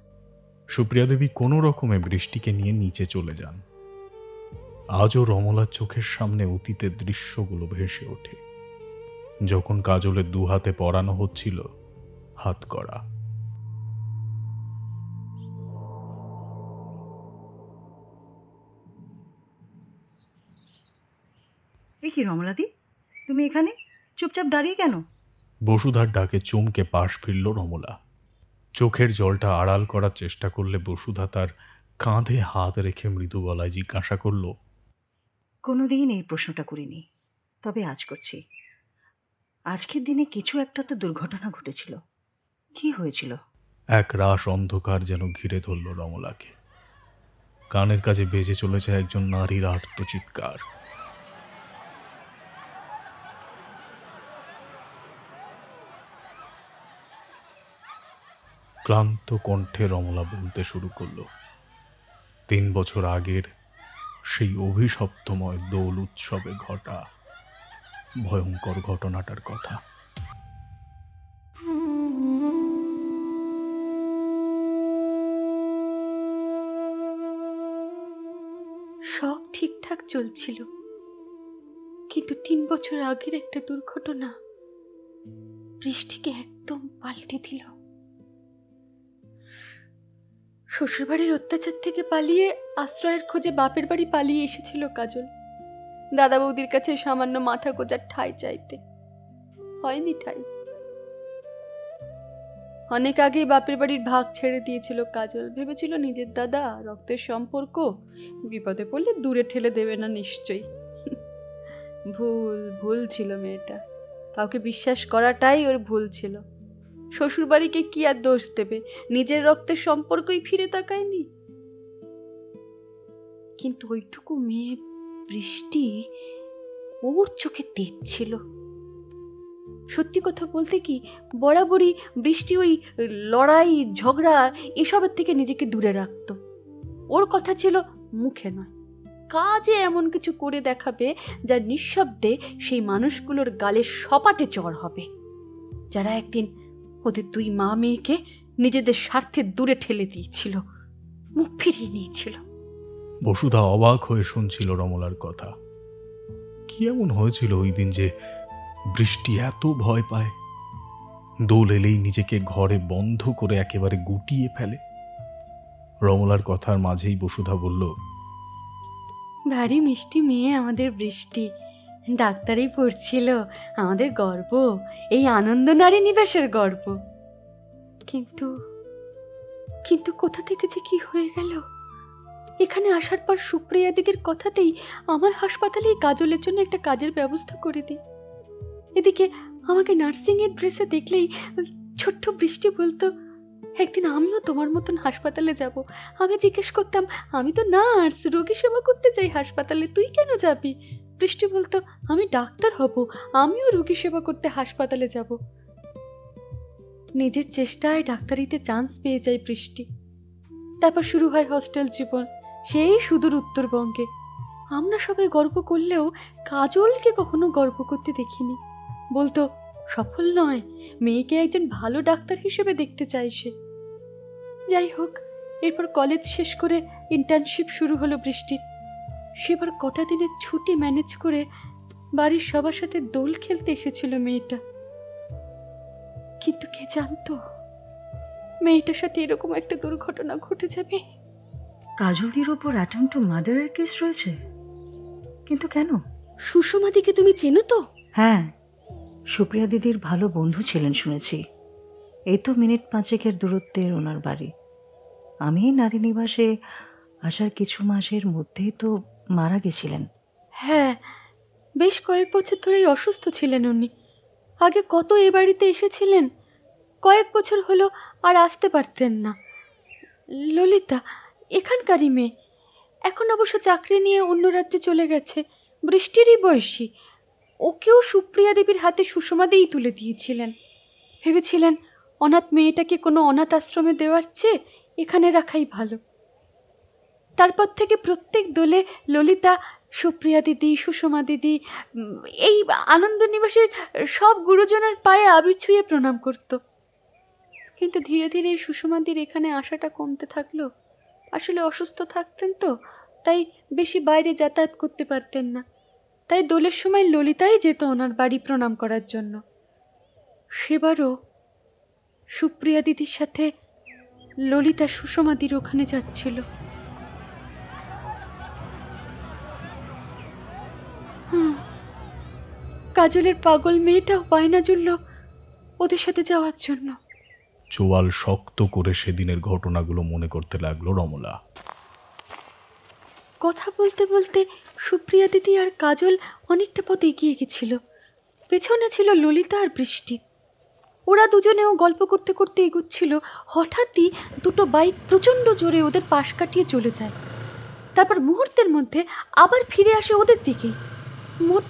[SPEAKER 2] সুপ্রিয়া দেবী কোনো রকমে বৃষ্টিকে নিয়ে নিচে চলে যান। আজও রমলার চোখের সামনে অতীতের দৃশ্যগুলো ভেসে ওঠে, যখন কাজলের দু হাতে পরানো হচ্ছিল হাত করা।
[SPEAKER 3] এ কি রমলাদি, তুমি এখানে চুপচাপ দাঁড়িয়ে কেন?
[SPEAKER 2] বসুধার ডাকে চমকে পাশ ফিরল রমলা। চোখের জলটা আড়াল করার চেষ্টা করলে বসুধা তার কাঁধে হাত রেখে মৃদু গলায় জিজ্ঞাসা করল,
[SPEAKER 3] কোনোদিন এই প্রশ্নটা করিনি, তবে আজ করছি। আজকের দিনে কিছু একটা তো দুর্ঘটনা ঘটেছিল, কি হয়েছিল?
[SPEAKER 2] এক রাশ অন্ধকার যেন ঘিরে ধরল রমলাকে। কানের কাছে বেজে চলেছে একজন নারীর আর্তচিৎকার। ক্লান্ত কণ্ঠে রমলা বলতে শুরু করল 3 বছর আগের সেই অভিশপ্তময় দোল উৎসবে ঘটা ভয়ঙ্কর ঘটনাটার কথা।
[SPEAKER 5] সব ঠিকঠাক চলছিল, কিন্তু 3 বছর আগের একটা দুর্ঘটনা বৃষ্টিকে একদম পাল্টে দিল। শ্বশুরবাড়ির অত্যাচার থেকে পালিয়ে আশ্রয়ের খোঁজে বাপের বাড়ি পালিয়ে এসেছিল কাজল, দাদা বৌদির কাছে সামান্য মাথা গোজার ঠাঁই চাইতে। হয়নি ঠাঁই। অনেক আগেই বাপের বাড়ির ভাগ ছেড়ে দিয়েছিল কাজল। ভেবেছিল নিজের দাদা, রক্তের সম্পর্ক, বিপদে পড়লে দূরে ঠেলে দেবে না নিশ্চয়ই। ভুল ছিল মেয়েটা। কাউকে বিশ্বাস করাটাই ওর ভুল ছিল। শ্বশুরবাড়িকে কি আর দোষ দেবে, নিজের রক্তের সম্পর্কই ফিরে তাকায়নি। কিন্তু ওইটুকু মেয়ে বৃষ্টি ওর চোখে তেজ ছিল। সত্যি কথা বলতে কি, বরাবরই বৃষ্টি ওই লড়াই ঝগড়া এসবের থেকে নিজেকে দূরে রাখত। ওর কথা ছিল মুখে নয়, কাজে এমন কিছু করে দেখাবে যা নিঃশব্দে সেই মানুষগুলোর গালে সপাটে চড় হবে, যারা একদিন ওদের 2 মা মেয়েকে নিজেদের স্বার্থে দূরে ঠেলে দিয়েছিল, মুখ ফিরিয়ে নিয়েছিল।
[SPEAKER 2] বসুধা অবাক হয়ে শুনছিল রমলার কথা। কি এমন হয়েছিল ওই দিন যে বৃষ্টি এত ভয় পায়, দোল এলেই নিজেকে ঘরে বন্ধ করে একেবারে গুটিয়ে ফেলে? রমলার কথার মাঝেই বসুধা বলল,
[SPEAKER 5] ভারী মিষ্টি মেয়ে আমাদের বৃষ্টি, ডাক্তারেই পড়ছিল, আমাদের গর্ব, এই আনন্দ নারী নিবাসের গর্ব। কিন্তু কিন্তু কোথা থেকে যে কি হয়ে গেল। এখানে আসার পর সুপ্রিয়া দিদির কথাতেই আমার হাসপাতালেই কাজলের জন্য একটা কাজের ব্যবস্থা করে দিই। এদিকে আমাকে নার্সিংয়ের ড্রেসে দেখলেই ওই ছোট্ট বৃষ্টি বলতো, একদিন আমিও তোমার মতন হাসপাতালে যাব। আমি জিজ্ঞেস করতাম, আমি তো নার্স, রোগী সেবা করতে চাই হাসপাতালে, তুই কেন যাবি? বৃষ্টি বলতো, আমি ডাক্তার হব, আমিও রোগী সেবা করতে হাসপাতালে যাব। নিজের চেষ্টায় ডাক্তারিতে চান্স পেয়ে যায় বৃষ্টি। তারপর শুরু হয় হস্টেল জীবন, সেই সুদূর উত্তরবঙ্গে।
[SPEAKER 1] আমরা সবাই গর্ব করলেও কাজলকে কখনো গর্ব করতে দেখিনি। বলতো সফল নয়, মেয়েকে একজন ভালো ডাক্তার হিসেবে দেখতে চায় সে। যাই হোক, এরপর কলেজ শেষ করে ইন্টার্নশিপ শুরু হলো বৃষ্টির। সেবার কটা দিনের ছুটি ম্যানেজ করে বাড়ির সবার সাথে দোল খেলতে এসেছিল মেয়েটা। কিন্তু কে জানতো মেয়েটার সাথে এরকম একটা দুর্ঘটনা ঘটে যাবে।
[SPEAKER 3] কাজলদির ওপর অ্যাটেম্প টু মার্ডারের কেস রয়েছে, কিন্তু কেন?
[SPEAKER 1] সুষমাদিকে তুমি চেনো তো?
[SPEAKER 3] হ্যাঁ, সুপ্রিয়া দিদির ভালো বন্ধু ছিলেন শুনেছি। এই তো মিনিট 5 দূরত্বের ওনার বাড়ি। আমি নারী নিবাসে আসার কিছু মাসের মধ্যেই তো মারা গেছিলেন।
[SPEAKER 1] হ্যাঁ, বেশ কয়েক বছর ধরেই অসুস্থ ছিলেন উনি। আগে কত এ বাড়িতে এসেছিলেন, কয়েক বছর হলো আর আসতে পারতেন না। ললিতা এখানকারই মেয়ে, এখন অবশ্য চাকরি নিয়ে অন্য রাজ্যে চলে গেছে। বৃষ্টিরই বয়সী। ওকেও সুপ্রিয়া দেবীর হাতে সুষমাদিই তুলে দিয়েছিলেন। ভেবেছিলেন অনাথ মেয়েটাকে কোনো অনাথ আশ্রমে দেওয়ার চেয়ে এখানে রাখাই ভালো। তারপর থেকে প্রত্যেক দোলে ললিতা সুপ্রিয়া দিদি, সুষমা দিদি, এই আনন্দ নিবাসের সব গুরুজনের পায়ে আবির ছুঁয়ে প্রণাম করত। কিন্তু ধীরে ধীরে সুষমাদির এখানে আসাটা কমতে থাকলো। আসলে অসুস্থ থাকতেন তো, তাই বেশি বাইরে যাতায়াত করতে পারতেন না। তাই দোলের সময় ললিতাই যেত ওনার বাড়ি প্রণাম করার জন্য। সেবারও সুপ্রিয়া দিদির সাথে ললিতা সুষমাদির ওখানে যাচ্ছিল। কাজলের পাগল মেয়েটাও বায়না জুড়ল ওদের সাথে যাওয়ার জন্য।
[SPEAKER 2] চোয়াল শক্ত করে সেদিনের ঘটনাগুলো মনে করতে লাগলো রমলা।
[SPEAKER 1] কথা বলতে বলতে সুপ্রিয়া দিদি আর কাজল অনেকটা পথ এগিয়ে গেছিল। পেছনে ছিল ললিতা আর বৃষ্টি। ওরা দুজনেও গল্প করতে করতে এগোচ্ছিল। হঠাৎই দুটো বাইক প্রচণ্ড জোরে ওদের পাশ কাটিয়ে চলে যায়। তারপর মুহূর্তের মধ্যে আবার ফিরে আসে ওদের দিকেই। মোট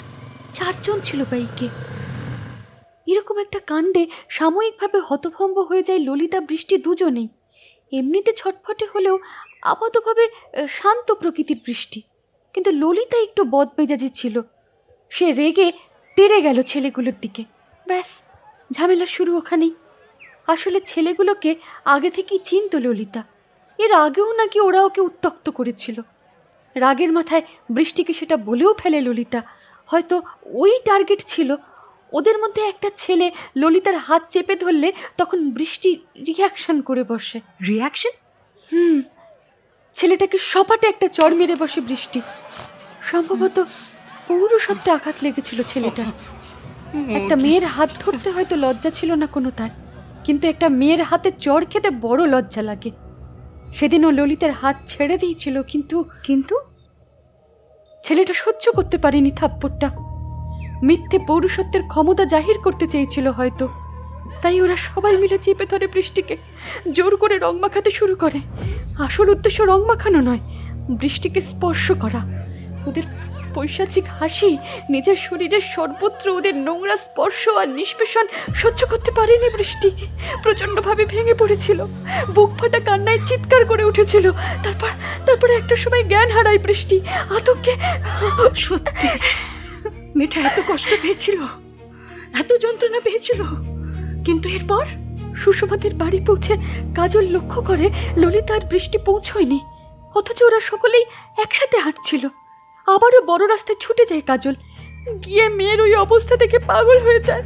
[SPEAKER 1] 4 জন ছিল বাইকে। এরকম একটা কাণ্ডে সাময়িকভাবে হতভম্ব হয়ে যায় ললিতা, বৃষ্টি দুজনেই। এমনিতে ছটফটে হলেও আপাতভাবে শান্ত প্রকৃতির বৃষ্টি, কিন্তু ললিতা একটু বদমেজাজি ছিল। সে রেগে তেড়ে গেল ছেলেগুলোর দিকে। ব্যাস, ঝামেলা শুরু ওখানেই। আসলে ছেলেগুলোকে আগে থেকেই চিনত ললিতা। এর আগেও নাকি ওরা ওকে উত্ত্যক্ত করেছিল। রাগের মাথায় বৃষ্টিকে সেটা বলেও ফেলে ললিতা। হয়তো ওই টার্গেট ছিল। ওদের মধ্যে একটা ছেলে ললিতার হাত চেপে ধরলে তখন বৃষ্টি রিয়াকশন করে বসে।
[SPEAKER 3] রিয়াকশন?
[SPEAKER 1] ছেলেটাকে সপাটে একটা চড় মেরে বসে বৃষ্টি। সম্ভবত পৌরুষত্বে আঘাত লেগেছিল ছেলেটার। একটা মেয়ের হাত ধরতে হয়তো লজ্জা ছিল না কোনো তার, কিন্তু একটা মেয়ের হাতে চড় খেতে বড় লজ্জা লাগে। সেদিনও ললিতের হাত ছেড়ে দিয়েছিল, কিন্তু
[SPEAKER 3] কিন্তু
[SPEAKER 1] ছেলেটা সহ্য করতে পারেনি থাপ্পড়টা। মিথ্যে পৌরুষত্বের ক্ষমতা জাহির করতে চেয়েছিল হয়তো। তাই ওরা সবাই মিলে চেপে ধরে বৃষ্টিকে, জোর করে রং মাখাতে শুরু করে। আসল উদ্দেশ্য রং মাখানো নয়, বৃষ্টিকে স্পর্শ করা। ওদের পৈশাচিক হাসি, নিজের শরীরের সর্বত্র ওদের নোংরা স্পর্শ আর নিষ্পেষণ সহ্য করতে পারেনি বৃষ্টি। প্রচণ্ডভাবে ভেঙে পড়েছিল, বুক ফাটা কান্নায় চিৎকার করে উঠেছিল। তারপর একটা সময় জ্ঞান হারায় বৃষ্টি। আতঙ্কে
[SPEAKER 3] সত্যি মেয়েটা এত কষ্ট পেয়েছিল, এত যন্ত্রণা পেয়েছিল, কিন্তু এরপর
[SPEAKER 1] সুষমাদের বাড়ি পৌঁছে কাজল লক্ষ্য করে ললিতা আর বৃষ্টি পৌঁছয়নি, অথচ ওরা সকলেই একসাথে হাঁটছিল। আবারও বড় রাস্তায় ছুটে যায় কাজল, গিয়ে মেয়ের ওই অবস্থা দেখে পাগল হয়ে যায়।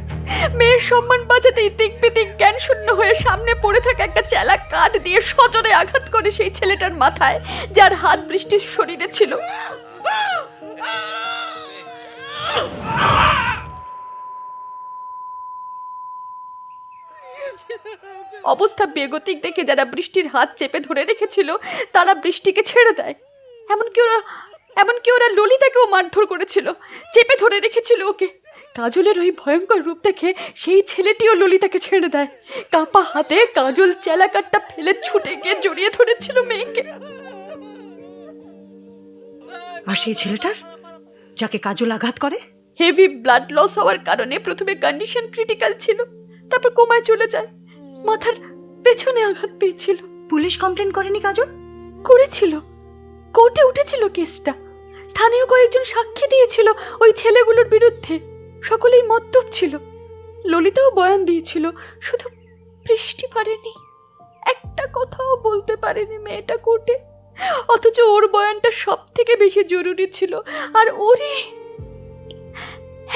[SPEAKER 1] মেয়ের সম্মান বাঁচাতেই দিক বিদিক জ্ঞান শূন্য হয়ে সামনে পড়ে থাকা একটা চেলা কাঠ দিয়ে সজোরে আঘাত করে সেই ছেলেটার মাথায়, যার হাত বৃষ্টির শরীরে ছিল। অবস্থা বেগতিক দেখে যারা বৃষ্টির হাত চেপে ধরে রেখেছিল তারা বৃষ্টিকে ছেড়ে দেয়। এমনকি ওরা ললিতাকেও মারধর করেছিল, চেপে ধরে রেখেছিল ওকে। কাজলের ওই ভয়ঙ্কর রূপ দেখে সেই ছেলেটিও ললিতাকে ছেড়ে দেয়। কাঁপা হাতে কাজল চেলাকাঠটা ফেলে ছুটে গিয়ে জড়িয়ে ধরেছিল মেয়েকে।
[SPEAKER 3] আর সেই ছেলেটার, যাকে কাজল আঘাত করে,
[SPEAKER 1] হেভি ব্লাড লস হওয়ার কারণে প্রথমে কন্ডিশন ক্রিটিক্যাল ছিল, তারপর কোমায় চলে যায়। মাথার পেছনে আঘাত পেয়েছিল।
[SPEAKER 3] পুলিশ কমপ্লেন করেনি কাজল?
[SPEAKER 1] করেছিল, কোর্টে উঠেছিল কেসটা।
[SPEAKER 5] স্থানীয় কয়েকজন সাক্ষী দিয়েছিল ওই ছেলেগুলোর বিরুদ্ধে। সকলেই মদ্যপ ছিল। ললিতাও বয়ান দিয়েছিল, শুধু বৃষ্টি পারেনি। একটা কথাও বলতে পারেনি মেয়েটা কোর্টে, অথচ ওর বয়ানটা সব থেকে বেশি জরুরি ছিল। আর ওরই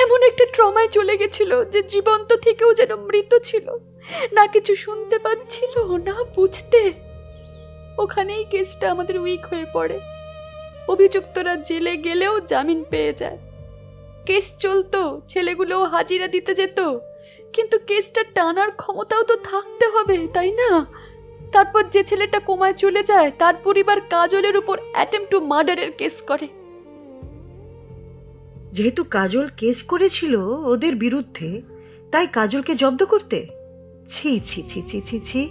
[SPEAKER 5] এমন একটা ট্রমায় চলে গেছিল যে জীবন্ত থেকেও যেন মৃত ছিল, না কিছু শুনতে পাচ্ছিল না বুঝতে। ওখানেই কেসটা আমাদের উইক হয়ে পড়ে। অভিযুক্তরা জেলে গেলেও জামিন পেয়ে যায়। কেস চলতো, ছেলেগুলোও হাজিরা দিতে যেত, কিন্তু কেসটা টানার ক্ষমতাও তো থাকতে হবে, তাই না? তারপর যে ছেলেটা কোমায় চলে যায়, তার পরিবার কাজলের উপর অ্যাটেম্প টু মার্ডারের কেস করে।
[SPEAKER 3] যেহেতু কাজল কেস করেছিল ওদের বিরুদ্ধে, তাই কাজলকে জব্দ করতে? ছি ছি ছি ছি ছি ছি,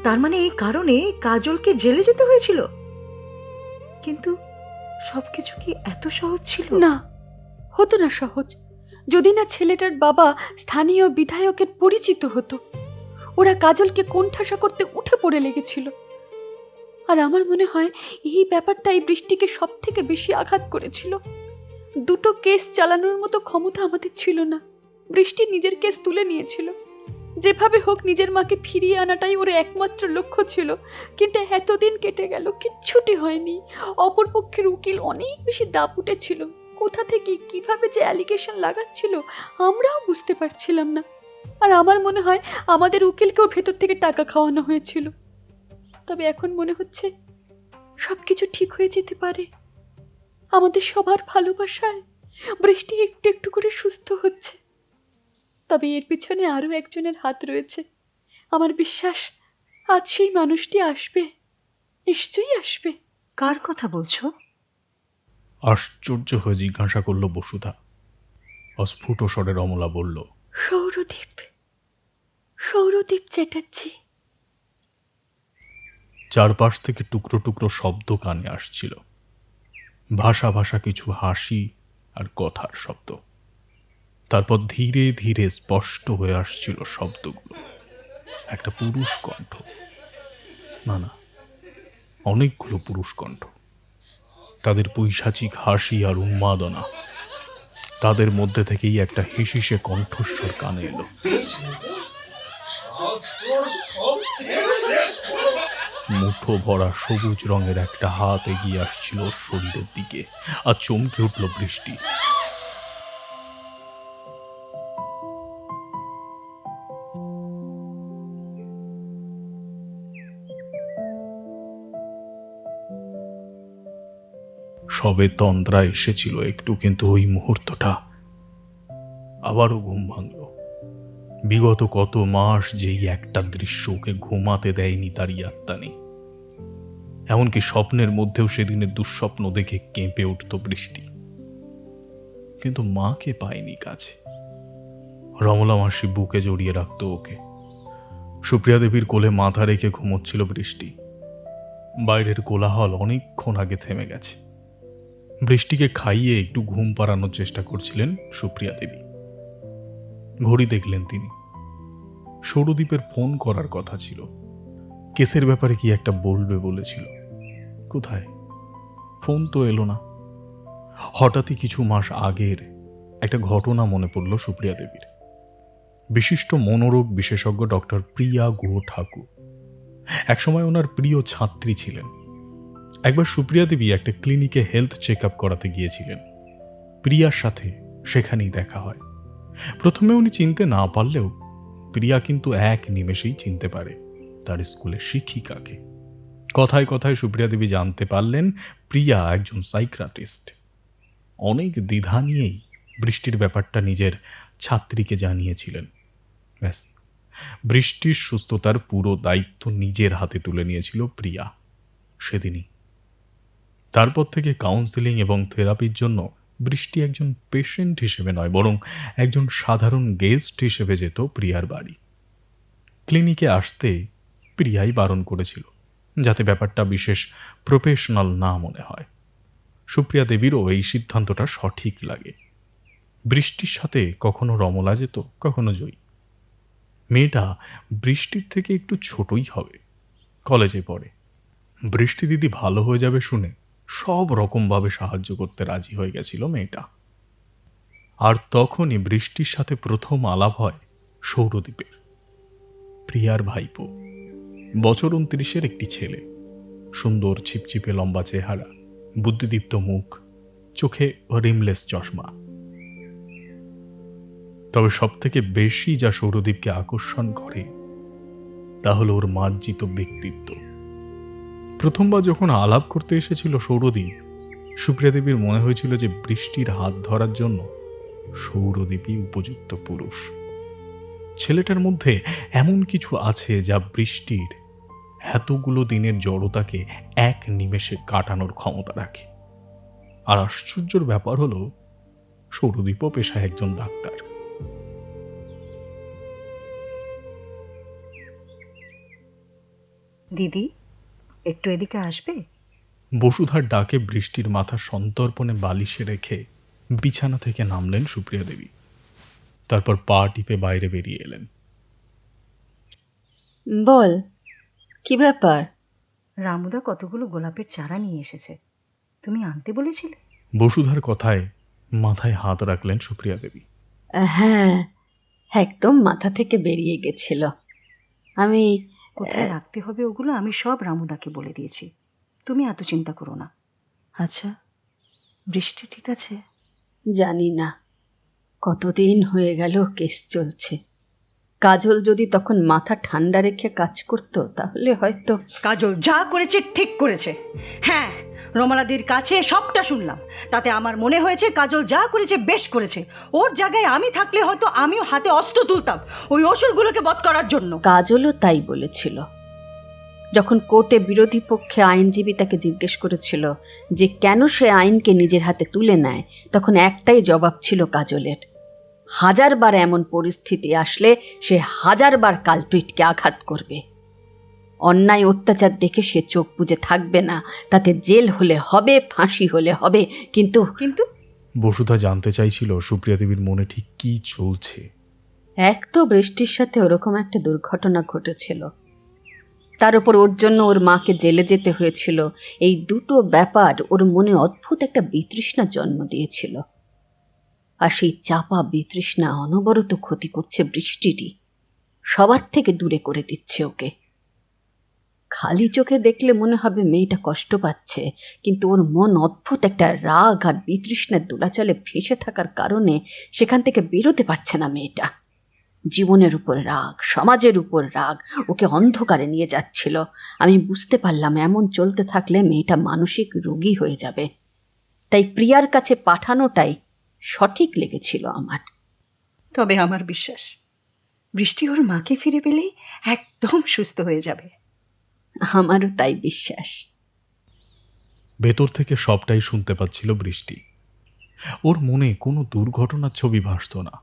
[SPEAKER 3] তার মানে এই কারণে কাজলকে জেলে যেতে হয়েছিল? কিন্তু সবকিছু কি এত সহজ ছিল?
[SPEAKER 5] না, হতো না সহজ, যদি না ছেলেটার বাবা স্থানীয় বিধায়কের পরিচিত হতো। ওরা কাজলকে কোণঠাসা করতে উঠে পড়ে লেগেছিল। আর আমার মনে হয় এই ব্যাপারটাই বৃষ্টিকে সব থেকে বেশি আঘাত করেছিল। দুটো কেস চালানোর মতো ক্ষমতা আমাদের ছিল না। বৃষ্টি নিজের কেস তুলে নিয়েছিল। যেভাবে হোক নিজের মাকে ফিরিয়ে আনাটাই ওর একমাত্র লক্ষ্য ছিল। কিন্তু এতদিন কেটে গেল, কিচ্ছুটি হয়নি। অপরপক্ষের উকিল অনেক বেশি দাপুটে ছিল। কোথা থেকে কিভাবে যে অ্যালিগেশন লাগাচ্ছিল আমরাও বুঝতে পারছিলাম না। আর আমার মনে হয় আমাদের উকিলকেও ভেতর থেকে টাকা খাওয়ানো হয়েছিল। তবে এখন মনে হচ্ছে সবকিছু ঠিক হয়ে যেতে পারে। আমাদের সবার ভালোবাসায় বৃষ্টি একটু একটু করে সুস্থ হচ্ছে। তবে এর পিছনে আরও একজনের হাত রয়েছে। আমার বিশ্বাস আজ সেই মানুষটি আসবে, নিশ্চয়ই আসবে।
[SPEAKER 3] কার কথা বলছো?
[SPEAKER 2] আশ্চর্য হয়ে জিজ্ঞাসা করল বসুধা। অস্ফুট স্বরে রমলা বলল,
[SPEAKER 5] সৌরদীপ, সৌরদীপ চ্যাটার্জি।
[SPEAKER 2] চারপাশ থেকে টুকরো টুকরো শব্দ কানে আসছিল। ভাষা ভাষা কিছু হাসি আর কথার শব্দ। তারপর ধীরে ধীরে স্পষ্ট হয়ে আসছিল শব্দগুলো। একটা পুরুষ কণ্ঠ, না না, অনেকগুলো পুরুষ কণ্ঠ। তাদের পৈশাচিক হাসি আর উন্মাদনা। তাদের মধ্যে থেকেই একটা হিসিসে কণ্ঠস্বর কানে এলো। মুঠো ভরা সবুজ রঙের একটা হাত এগিয়ে আসছিল ওর শরীরের দিকে, আর চমকে উঠল বৃষ্টি। সবে তন্দ্রা এসেছিল একটু, কিন্তু ওই মুহূর্তটা আবারও ঘুম ভাঙল। বিগত কত মাস যেই একটা দৃশ্য ওকে ঘুমাতে দেয়নি তার ইয়াত্তা নেই। এমনকি স্বপ্নের মধ্যেও সেদিনের দুঃস্বপ্ন দেখে কেঁপে উঠত বৃষ্টি। কিন্তু মাকে পায়নি কাছে। রমলা মাসি বুকে জড়িয়ে রাখত ওকে। সুপ্রিয়া দেবীর কোলে মাথা রেখে ঘুমোচ্ছিল বৃষ্টি। বাইরের কোলাহল অনেকক্ষণ আগে থেমে গেছে। বৃষ্টিকে খাইয়ে একটু ঘুম পাড়ানোর চেষ্টা করছিলেন সুপ্রিয়া দেবী। ঘড়ি দেখলেন তিনি। সৌরদীপের ফোন করার কথা ছিল। কেসের ব্যাপারে কি একটা বলবে বলেছিল। কোথায়? ফোন তো এলো না। হঠাৎই কিছু মাস আগের একটা ঘটনা মনে পড়ল সুপ্রিয়া দেবীর। বিশিষ্ট মনোরোগ বিশেষজ্ঞ ডক্টর প্রিয়া গুহ ঠাকুর একসময় ওনার প্রিয় ছাত্রী ছিলেন। একবার সুপ্রিয়া দেবী একটা ক্লিনিকে হেলথ চেক আপ করাতে গিয়েছিলেন। প্রিয়ার সাথে সেখানেই দেখা হয়। প্রথমে উনি চিনতে না পারলেও প্রিয়া কিন্তু এক নিমেষেই চিনতে পারে তার স্কুলের শিক্ষিকাকে। কথায় কথায় সুপ্রিয়া দেবী জানতে পারলেন প্রিয়া একজন সাইকিয়াট্রিস্ট। অনেক দ্বিধা নিয়েই বৃষ্টির ব্যাপারটা নিজের ছাত্রীকে জানিয়েছিলেন। ব্যাস, বৃষ্টির সুস্থতার পুরো দায়িত্ব নিজের হাতে তুলে নিয়েছিল প্রিয়া সেদিনই। তারপর থেকে কাউন্সেলিং এবং থেরাপির জন্য বৃষ্টি একজন পেশেন্ট হিসেবে নয়, বরং একজন সাধারণ গেস্ট হিসেবে যেত প্রিয়ার বাড়ি। ক্লিনিকে আসতে প্রিয়াই বারণ করেছিল, যাতে ব্যাপারটা বিশেষ প্রফেশনাল না মনে হয়। সুপ্রিয়া দেবীরও এই সিদ্ধান্তটা সঠিক লাগে। বৃষ্টির সাথে কখনো রমলা যেত, কখনো জয়ী। মেয়েটা বৃষ্টির থেকে একটু ছোটই হবে, কলেজে পড়ে। বৃষ্টি দিদি ভালো হয়ে যাবে শুনে সব রকমভাবে সাহায্য করতে রাজি হয়ে গেছিল মেয়েটা। আর তখনই বৃষ্টির সাথে প্রথম আলাপ হয় সৌরদ্বীপের। প্রিয়ার ভাইপো, বছর 29-এর একটি ছেলে, সুন্দর ছিপছিপে লম্বা চেহারা, বুদ্ধিদীপ্ত মুখ, চোখে রিমলেস চশমা। তবে সবথেকে বেশি যা সৌরদ্বীপকে আকর্ষণ করে তা হলো ওর মার্জিত ব্যক্তিত্ব। প্রথমবার যখন আলাপ করতে এসেছিল সৌরদ্বীপ, সুপ্রিয়া দেবীর মনে হয়েছিল যে বৃষ্টির হাত ধরার জন্য সৌরদ্বীপই উপযুক্ত পুরুষ। ছেলেটার মধ্যে এমন কিছু আছে যা বৃষ্টির এতগুলো দিনের জড়তাকে এক নিমেষে কাটানোর ক্ষমতা রাখে। আর আশ্চর্যের ব্যাপার হলো সৌরদ্বীপও পেশায় একজন ডাক্তার।
[SPEAKER 3] দিদি, একটু এদিকে আসবে?
[SPEAKER 2] বসুধার ডাকে বৃষ্টির মাথা সন্তর্পণে বালিশে রেখে বিছানা থেকে নামলেন সুপ্রিয়া দেবী। তারপর পা টিপে বাইরে বেরিয়ে এলেন।
[SPEAKER 4] বল, কি ব্যাপার?
[SPEAKER 3] রামুদা কতগুলো গোলাপের চারা নিয়ে এসেছে, তুমি আনতে বলেছিলে।
[SPEAKER 2] বসুধার কথায় মাথায় হাত রাখলেন সুপ্রিয়া দেবী।
[SPEAKER 4] হ্যাঁ, একদম মাথা থেকে বেরিয়ে গেছিল। আমি
[SPEAKER 3] কোথায় রাখতে হবে ওগুলো আমি সব রামুদাকে বলে দিয়েছি, তুমি এত চিন্তা করো না। আচ্ছা, বৃষ্টি ঠিক আছে?
[SPEAKER 4] জানি না, কতদিন হয়ে গেল কেস চলছে। কাজল যদি তখন মাথা ঠান্ডা রেখে কাজ করতো তাহলে হয়তো।
[SPEAKER 3] কাজল যা করেছে ঠিক করেছে। হ্যাঁ, রমালাদির কাছে সবটা শুনলাম, তাতে আমার মনে হয়েছে কাজল যা করেছে বেশ করেছে। ওর জায়গায় আমি থাকলে হয়তো আমিও হাতে অস্ত্র তুলতাম ওই অসুরগুলোকে বধ করার জন্য।
[SPEAKER 4] কাজলও তাই বলেছিল। যখন কোর্টে বিরোধী পক্ষে আইনজীবী তাকে জিজ্ঞেস করেছিল যে কেন সে আইনকে নিজের হাতে তুলে নেয়, তখন একটাই জবাব ছিল কাজলের, 1000 বার এমন পরিস্থিতি আসলে সে 1000 বার কালপ্রিটকে আঘাত করবে। অন্যায় অত্যাচার দেখে সে চোখ বুজে থাকবে না, তাতে জেল হলে হবে, ফাঁসি হলে হবে, কিন্তু
[SPEAKER 3] কিন্তু
[SPEAKER 2] বসুধা জানতে চাইছিল সুপ্রিয়া দেবীর মনে ঠিক কি চলছে।
[SPEAKER 4] এক তো বৃষ্টির সাথে ওরকম একটা দুর্ঘটনা ঘটেছিল, তার উপর ওর জন্য ওর মাকে জেলে যেতে হয়েছিল। এই দুটো ব্যাপার ওর মনে অদ্ভুত একটা বিতৃষ্ণা জন্ম দিয়েছিল। আর সেই চাপা বিতৃষ্ণা অনবরত ক্ষতি করছে বৃষ্টিরই, সবার থেকে দূরে করে দিচ্ছে ওকে। খালি চোখে দেখলে মনে হবে মেয়েটা কষ্ট পাচ্ছে, কিন্তু ওর মন অদ্ভুত একটা রাগ আর বিতৃষ্ণার দোলাচলে ভেসে থাকার কারণে সেখান থেকে বেরোতে পারছে না মেয়েটা। জীবনের উপর রাগ, সমাজের উপর রাগ ওকে অন্ধকারে নিয়ে যাচ্ছিল। আমি বুঝতে পারলাম এমন চলতে থাকলে মেয়েটা মানসিক রোগী হয়ে যাবে। তাই প্রিয়ার কাছে পাঠানোটাই সঠিক লেগেছিল আমার।
[SPEAKER 3] তবে আমার বিশ্বাস বৃষ্টি ওর মাকে ফিরে পেলেই একদম সুস্থ হয়ে যাবে।
[SPEAKER 4] আমারও তাই বিশ্বাস।
[SPEAKER 2] ভেতর থেকে সবটাই শুনতে পাচ্ছিল বৃষ্টি। ওর মনে কোনো দুর্ঘটনার ছবি ভাসত না,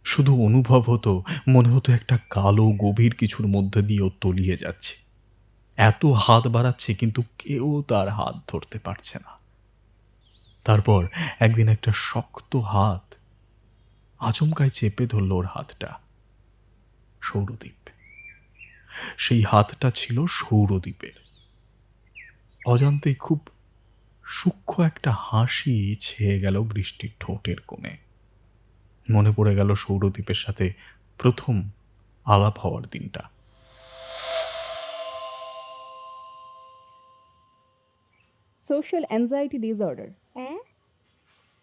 [SPEAKER 2] শুধু অনুভব হতো, মনে হতো একটা কালো গভীর কিছুর মধ্যে দিয়ে ও তলিয়ে যাচ্ছে। এত হাত বাড়াচ্ছে কিন্তু কেউ তার হাত ধরতে পারছে না। তারপর একদিন একটা শক্ত হাত আচমকায় চেপে ধরল ওর হাতটা। সৌরদ্বীপ। সেই হাতটা ছিল সৌরদ্বীপের। অজান্তেই খুব সূক্ষ্ম একটা হাসি ছেয়ে গেল বৃষ্টির ঠোঁটের কোণে। মনে পড়ে গেল সৌরদ্বীপের সাথে প্রথম আলাপ হওয়ার দিনটা।
[SPEAKER 5] Social anxiety disorder. হ্যাঁ,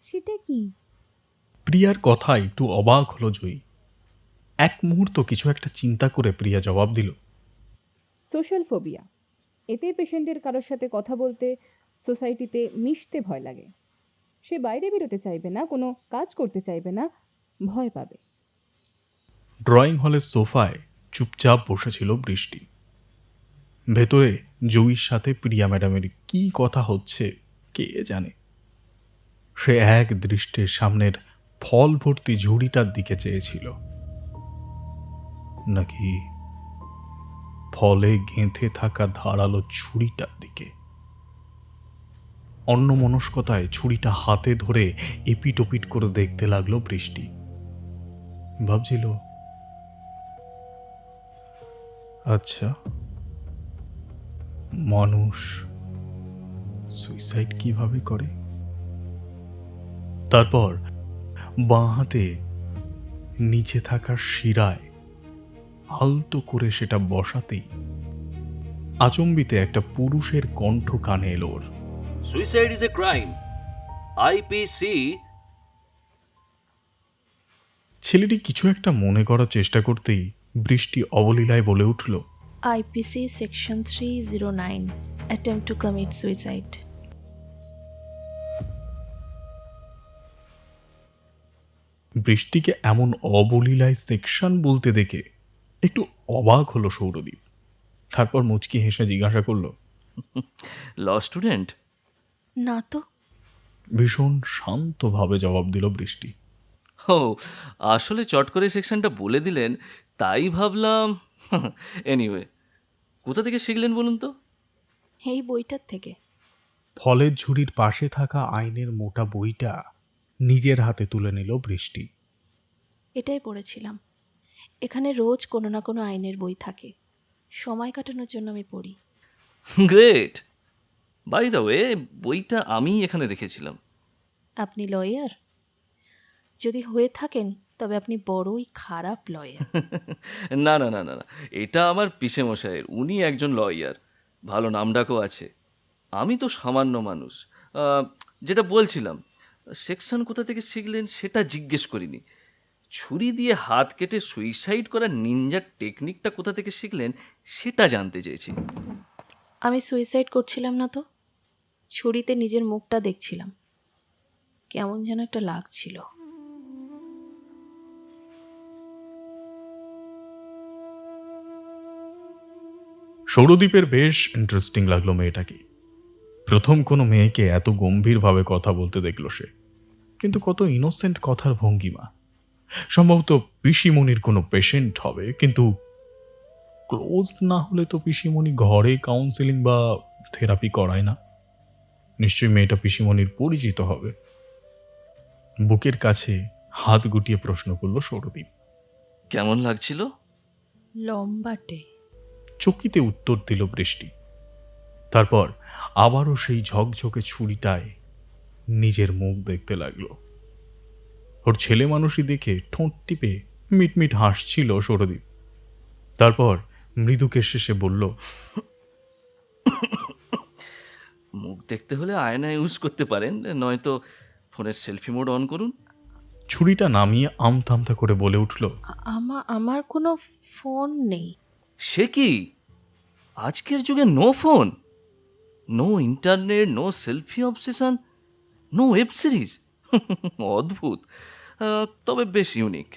[SPEAKER 5] সেটা কি?
[SPEAKER 2] প্রিয়ার কথা একটু অবাক হলো জয়ী। এক মুহূর্ত কিছু একটা চিন্তা করে প্রিয়া জবাব দিল,
[SPEAKER 6] সোশ্যাল ফোবিয়া। এতে পেশেন্টের কারোর সাথে কথা বলতে, সোসাইটিতে মিশতে ভয় লাগে। সে বাইরে বেরোতে চাইবে না, কোনো কাজ করতে চাইবে না, ভয় পাবে।
[SPEAKER 2] ড্রয়িং হলের সোফায় চুপচাপ বসেছিল বৃষ্টি। ভেতরে জয়ীর সাথে প্রিয়া ম্যাডামের কি কথা হচ্ছে কে জানে। সে এক দৃষ্টির সামনের ফল ভর্তি ঝুড়িটার দিকে চেয়েছিল, নাকি ফলে গেঁথে থাকা ধারালো ছুরিটার দিকে। অন্যমনস্কতায় ছুরিটা হাতে ধরে এপিট ওপিট করে দেখতে লাগলো বৃষ্টি। ভাবছিল, আচ্ছা, মানুষ সুইসাইড কিভাবে করে? তারপর বাঁ হাতে নিচে থাকা শিরায় আলতো করে সেটা বসাতেই আচম্বিতে একটা পুরুষের কণ্ঠ কানে এলো ওর।
[SPEAKER 7] Suicide is a crime. IPC.
[SPEAKER 2] ছেলেটি কিছু একটা মনে করার চেষ্টা করতেই বৃষ্টি অবলীলায় বলে উঠল,
[SPEAKER 5] IPC Section 309 Attempt to commit suicide.
[SPEAKER 2] বৃষ্টিকে এমন অবলীলায় সেকশন বলতে দেখে একটু অবাক হলো সৌরদীপ। তারপর মুচকি হেসে জিজ্ঞাসা করলো,
[SPEAKER 7] Law student.
[SPEAKER 5] না তো।
[SPEAKER 2] ভীষণ শান্তভাবে জবাব দিল বৃষ্টি।
[SPEAKER 7] ও, আসলে চট করে সেকশনটা বলে দিলেন, তাই ভাবলাম। এনিওয়ে, কোথা থেকে শিখলেন বলুন তো?
[SPEAKER 5] এই বইটার থেকে।
[SPEAKER 2] ফলের ঝুড়ির পাশে থাকা আইনের মোটা বইটা নিজের হাতে তুলে নিল বৃষ্টি।
[SPEAKER 5] এটাই পড়েছিলাম। এখানে রোজ কোনো না কোনো আইনের বই থাকে, সময় কাটানোর জন্য আমি পড়ি।
[SPEAKER 7] গ্রেট। বাই দ্য ওয়ে, বইটা আমি এখানে রেখেছিলাম।
[SPEAKER 5] আপনি লয়ার? যদি হয়ে থাকেন তবে আপনি বড়ই খারাপ লয়ার।
[SPEAKER 7] না না না না না, এটা আমার পিসেমশাইয়ের। উনি একজন লয়ার, ভালো নামডাকও আছে। আমি তো সামান্য মানুষ। যেটা বলছিলাম, সেকশন কোথা থেকে শিখলেন সেটা জিজ্ঞেস করিনি। ছুরি দিয়ে হাত কেটে সুইসাইড করার নিনজার টেকনিকটা কোথা থেকে শিখলেন সেটা জানতে চেয়েছি।
[SPEAKER 5] আমি সুইসাইড করছিলাম না তো, ছুরিতে নিজের মুখটা দেখছিলাম, কেমন যেন একটা লাগছিল।
[SPEAKER 2] সৌরদীপের বেশ ইন্টারেস্টিং লাগলো মেয়েটাকে। প্রথম কোনো মেয়েকে এত গম্ভীরভাবে কথা বলতে দেখল সে। কিন্তু কত ইনোসেন্ট কথার ভঙ্গিমা। সম্ভবত পিসিমণির কোনো পেশেন্ট হবে, কিন্তু ক্লোজ না হলে তো পিসিমণি ঘরে কাউন্সেলিং বা থেরাপি করায় না। নিশ্চয়ই মেয়েটা পিসিমণির পরিচিত হবে। বুকের কাছে হাত গুটিয়ে প্রশ্ন করল সৌরদীপ।
[SPEAKER 7] কেমন লাগছিল?
[SPEAKER 5] লম্বাটে।
[SPEAKER 2] চকিতে উত্তর দিল বৃষ্টি। তারপর আবারও সেই ঝকঝকে ছুরিটায় নিজের মুখ দেখতে লাগলো। ওর ছেলে মানুষই দেখে ঠোঁট টিপে মিটমিট হাসছিল সৌরদীপ। তারপর মৃদুকে শেষে বলল,
[SPEAKER 7] মুখ দেখতে হলে আয়না ইউজ করতে পারেন, নয়তো ফোনের সেলফি মোড অন করুন।
[SPEAKER 2] ছুরিটা নামিয়ে আমতামতা করে বলে উঠল,
[SPEAKER 5] আমার কোনো ফোন নেই।
[SPEAKER 7] সে কি? আজকের যুগে no phone, no internet, no selfie obsession, no web series. অদ্ভুত, তবে বেশ ইউনিক।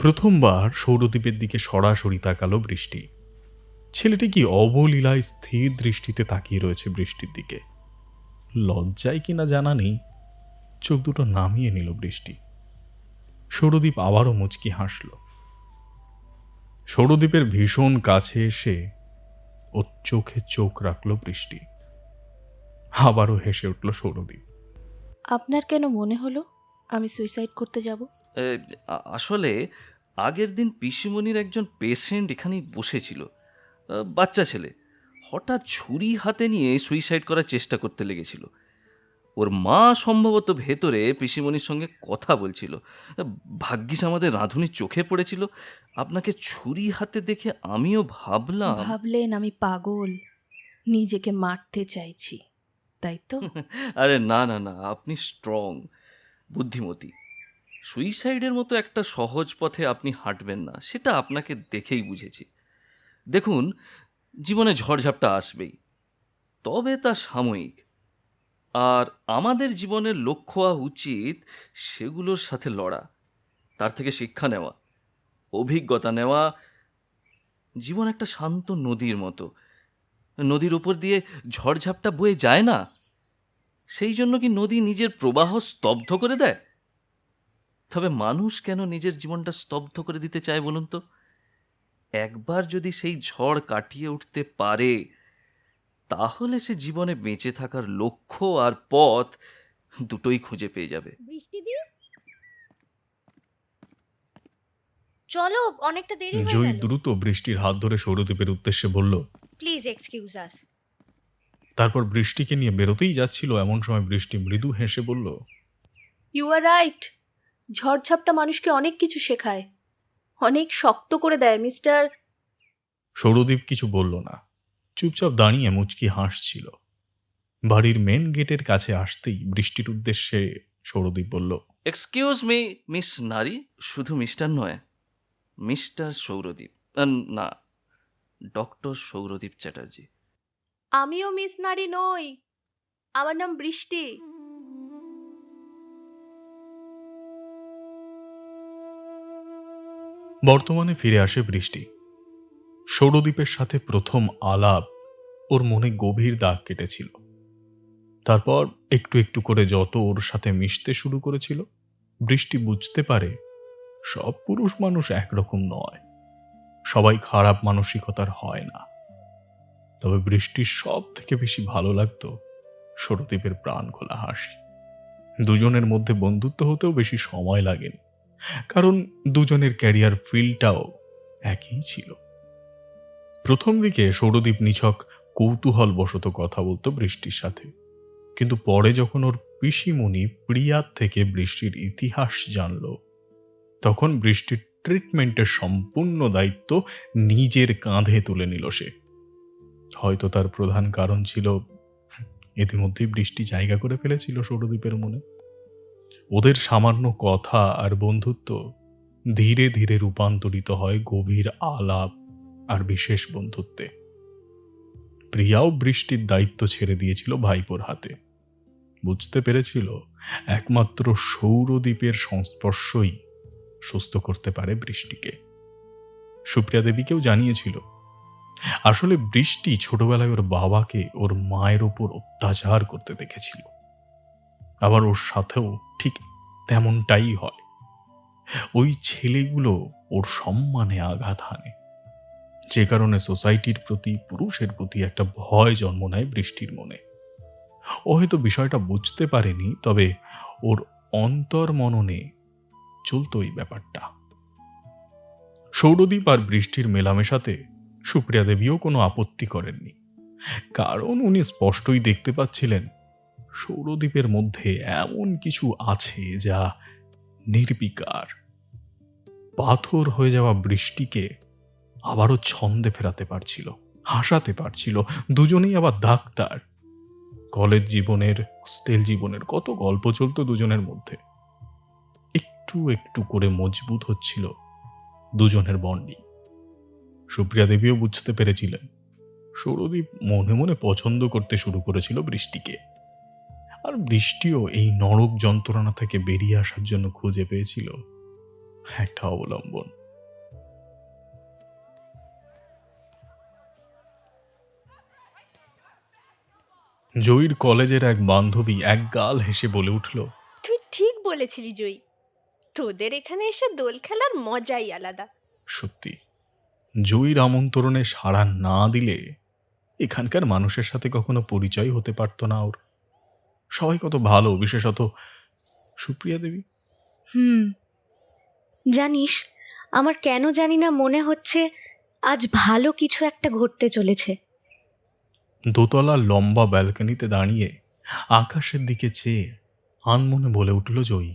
[SPEAKER 2] প্রথমবার সৌরদীপের দিকে সরাসরি তাকালো বৃষ্টি। ছেলেটি কি অবলীলায় স্থির দৃষ্টিতে তাকিয়ে রয়েছে বৃষ্টির দিকে। লজ্জায় কিনা জানা নেই, চোখ দুটো নামিয়ে নিল বৃষ্টি। সৌরদীপ আবারও মুচকি হাসল। সৌরদীপের ভীষণ কাছে এসে ওর চোখে চোখ রাখল বৃষ্টি। আবারও হেসে উঠল সৌরদীপ।
[SPEAKER 5] আপনার কেন মনে হলো আমি সুইসাইড করতে যাব?
[SPEAKER 7] আসলে আগের দিন পিসিমণির একজন পেশেন্ট এখানেই বসেছিল, বাচ্চা ছেলে। হঠাৎ ছুরি হাতে নিয়ে সুইসাইড করার চেষ্টা করতে লেগেছিল। ওর মা সম্ভবত ভেতরে পিসিমণির সঙ্গে কথা বলছিল। ভাগ্যিস আমাদের রাঁধুনি চোখে পড়েছিল। আপনাকে ছুরি হাতে দেখে আমিও ভাবলাম।
[SPEAKER 5] ভাবলেন আমি পাগল, নিজেকে মারতে চাইছি, তাই তো?
[SPEAKER 7] আরে না না না, আপনি স্ট্রং, বুদ্ধিমতী। সুইসাইডের মতো একটা সহজ পথে আপনি হাঁটবেন না, সেটা আপনাকে দেখেই বুঝেছি। দেখুন, জীবনে ঝড়ঝাপটা আসবেই, তবে তা সাময়িক। আর আমাদের জীবনের লক্ষ্য হওয়া উচিত সেগুলোর সাথে লড়া, তার থেকে শিক্ষা নেওয়া, অভিজ্ঞতা নেওয়া। জীবন একটা শান্ত নদীর মতো। নদীর উপর দিয়ে ঝড়ঝাপটা বয়ে যায় না, সেই জন্য কি নদী নিজের প্রবাহ স্তব্ধ করে দেয়? তবে মানুষ কেন নিজের জীবনটা স্তব্ধ করে দিতে চায় বলুন তো? একবার যদি সেই ঝড় কাটিয়ে উঠতে পারে, তাহলে সে জীবনে বেঁচে থাকার লক্ষ্য আর পথ দুটোই খুঁজে পেয়ে যাবে।
[SPEAKER 8] বৃষ্টিদি, চলো, অনেকটা দেরি হয়ে
[SPEAKER 2] জয়ী
[SPEAKER 8] গেল।
[SPEAKER 2] দ্রুত বৃষ্টির হাত ধরে সৌরদীপের উদ্দেশ্যে বলল,
[SPEAKER 8] প্লিজ এক্সকিউজ আস।
[SPEAKER 2] তারপর বৃষ্টিকে নিয়ে বেরোতেই যাচ্ছিল, এমন সময় বৃষ্টি মৃদু হেসে বলল,
[SPEAKER 5] ইউ আর রাইট, ঝড়ঝাপটা মানুষকে অনেক কিছু শেখায়, অনেক শক্ত করে দেয় মিস্টার।
[SPEAKER 2] সৌরদীপ কিছু বলল না, চুপচাপ দাঁড়িয়ে মুচকি হাসছিল। বাড়ির মেন গেটের কাছে আসতেই বৃষ্টির উদ্দেশ্যে সৌরদীপ বলল,
[SPEAKER 7] এক্সকিউজ মি মিস নারী, শুধু মিস্টার নয়, মিস্টার সৌরদীপ, না, ডক্টর সৌরদীপ চ্যাটার্জি।
[SPEAKER 5] আমিও মিস নারী নই, আমার নাম বৃষ্টি।
[SPEAKER 2] বর্তমানে ফিরে আসে বৃষ্টি। সৌরদীপের সাথে প্রথম আলাপ ওর মনে গভীর দাগ কেটেছিল। তারপর একটু একটু করে যত ওর সাথে মিশতে শুরু করেছিল, বৃষ্টি বুঝতে পারে সব পুরুষ মানুষ একরকম নয়, সবাই খারাপ মানসিকতার হয় না। তবে বৃষ্টির সব থেকে বেশি ভালো লাগতো সৌরদীপের প্রাণ খোলা হাসি। দুজনের মধ্যে বন্ধুত্ব হতেও বেশি সময় লাগেনি, কারণ দুজনের ক্যারিয়ার ফিল্ডটাও একই ছিল। প্রথম দিকে সৌরদীপ নিছক কৌতূহল বশত কথা বলতো বৃষ্টির সাথে, কিন্তু পরে যখন ওর পিসিমণি প্রিয়ার থেকে বৃষ্টির ইতিহাস জানল, তখন বৃষ্টির ট্রিটমেন্টের সম্পূর্ণ দায়িত্ব নিজের কাঁধে তুলে নিল সে। হয়তো তার প্রধান কারণ ছিল ইতিমধ্যেই বৃষ্টি জায়গা করে ফেলেছিল সৌরদীপের মনে। ওদের সামান্য কথা আর বন্ধুত্ব ধীরে ধীরে রূপান্তরিত হয় গভীর আলাপ আর বিশেষ বন্ধুত্বে। প্রিয়াও বৃষ্টির দায়িত্ব ছেড়ে দিয়েছিল ভাইপোর হাতে। বুঝতে পেরেছিল একমাত্র সৌরদীপের সংস্পর্শই সুস্থ করতে পারে বৃষ্টিকে। সুপ্রিয়া দেবীকেও জানিয়েছিল আসলে বৃষ্টি ছোটবেলায় ওর বাবাকে ওর মায়ের ওপর অত্যাচার করতে দেখেছিল, আবার ওর সাথেও ঠিক তেমনটাই হয়। ওই ছেলেগুলো ওর সম্মানে আঘাত হানে, যে কারণে সোসাইটির প্রতি, পুরুষের প্রতি একটা ভয় জন্ম নেয় বৃষ্টির মনে। ও হয়তো বিষয়টা বুঝতে পারেনি, তবে ওর অন্তর মননে চলতো এই ব্যাপারটা। সৌরদীপ আর বৃষ্টির মেলামেশাতে সুপ্রিয়া দেবীও কোনো আপত্তি করেননি, কারণ উনি স্পষ্টই দেখতে পাচ্ছিলেন সৌরদীপের মধ্যে এমন কিছু আছে যা নির্বিকার। পাথর হয়ে যাওয়া বৃষ্টিকে আবারও ছন্দে ফেরাতে পারছিল, হাসাতে পারছিল। দুজনেই আবার ডাক্তার। কলেজ জীবনের, হোস্টেল জীবনের কত গল্প চলতো দুজনের মধ্যে। একটু একটু করে মজবুত হচ্ছিল দুজনের বন্ডিং। সুপ্রিয়া দেবীও বুঝতে পেরেছিলেন সৌরদীপ মনে মনে পছন্দ করতে শুরু করেছিল বৃষ্টিকে, আর বৃষ্টিও এই নরক যন্ত্রণা থেকে বেরিয়ে আসার জন্য খুঁজে পেয়েছিল একটা অবলম্বন। জয়ীর কলেজের এক বান্ধবী এক গাল হেসে বলে উঠল,
[SPEAKER 8] তুই ঠিক বলেছিলি জয়ী, তোদের এখানে এসে দোল খেলার মজাই আলাদা।
[SPEAKER 2] সত্যি, জয়ীর আমন্ত্রণে সাড়া না দিলে এখানকার মানুষের সাথে কখনো পরিচয় হতে পারত না ওর। সবাই কত ভালো, বিশেষত সুপ্রিয়া দেবী।
[SPEAKER 8] জানিস, আমার কেন জানি না মনে হচ্ছে আজ ভালো কিছু একটা ঘটতে চলেছে।
[SPEAKER 2] দোতলা লম্বা ব্যালকনিতে দাঁড়িয়ে আকাশের দিকে চেয়ে আনমনে বলে উঠল জয়ী।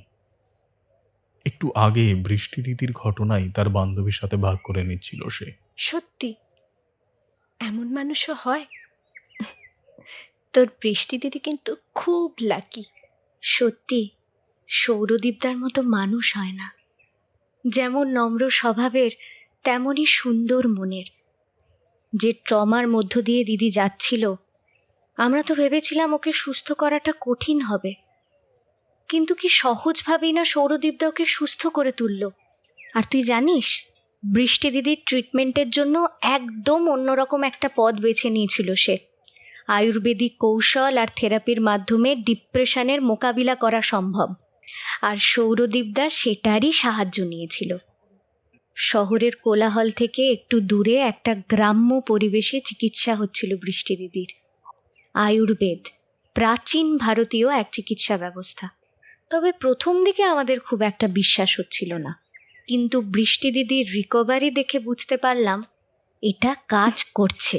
[SPEAKER 2] একটু আগে বৃষ্টি দিদির ঘটনাই তার বান্ধবীর সাথে ভাগ করে নিচ্ছিল সে।
[SPEAKER 8] সত্যি এমন মানুষও হয়? তোর বৃষ্টি দিদি কিন্তু খুব লাকি। সত্যি সৌরদীপদার মতো মানুষ হয় না। যেমন নম্র স্বভাবের, তেমনই সুন্দর মনের। যে ট্রমার মধ্য দিয়ে দিদি যাচ্ছিল, আমরা তো ভেবেছিলাম ওকে সুস্থ করাটা কঠিন হবে, কিন্তু কি সহজভাবেই না সৌরদীপদা ওকে সুস্থ করে তুলল। আর তুই জানিস, বৃষ্টি দিদির ট্রিটমেন্টের জন্য একদম অন্যরকম একটা পথ বেছে নিয়েছিল সে। আয়ুর্বেদিক কৌশল আর থেরাপির মাধ্যমে ডিপ্রেশনের মোকাবিলা করা সম্ভব, আর সৌরদীপদা সেটারই সাহায্য নিয়েছিল। শহরের কোলাহল থেকে একটু দূরে একটা গ্রাম্য পরিবেশে চিকিৎসা হচ্ছিল বৃষ্টি দিদির। আয়ুর্বেদ প্রাচীন ভারতীয় এক চিকিৎসা ব্যবস্থা। তবে প্রথম দিকে আমাদের খুব একটা বিশ্বাস হচ্ছিল না, কিন্তু বৃষ্টি দিদির রিকভারি দেখে বুঝতে পারলাম এটা কাজ করছে।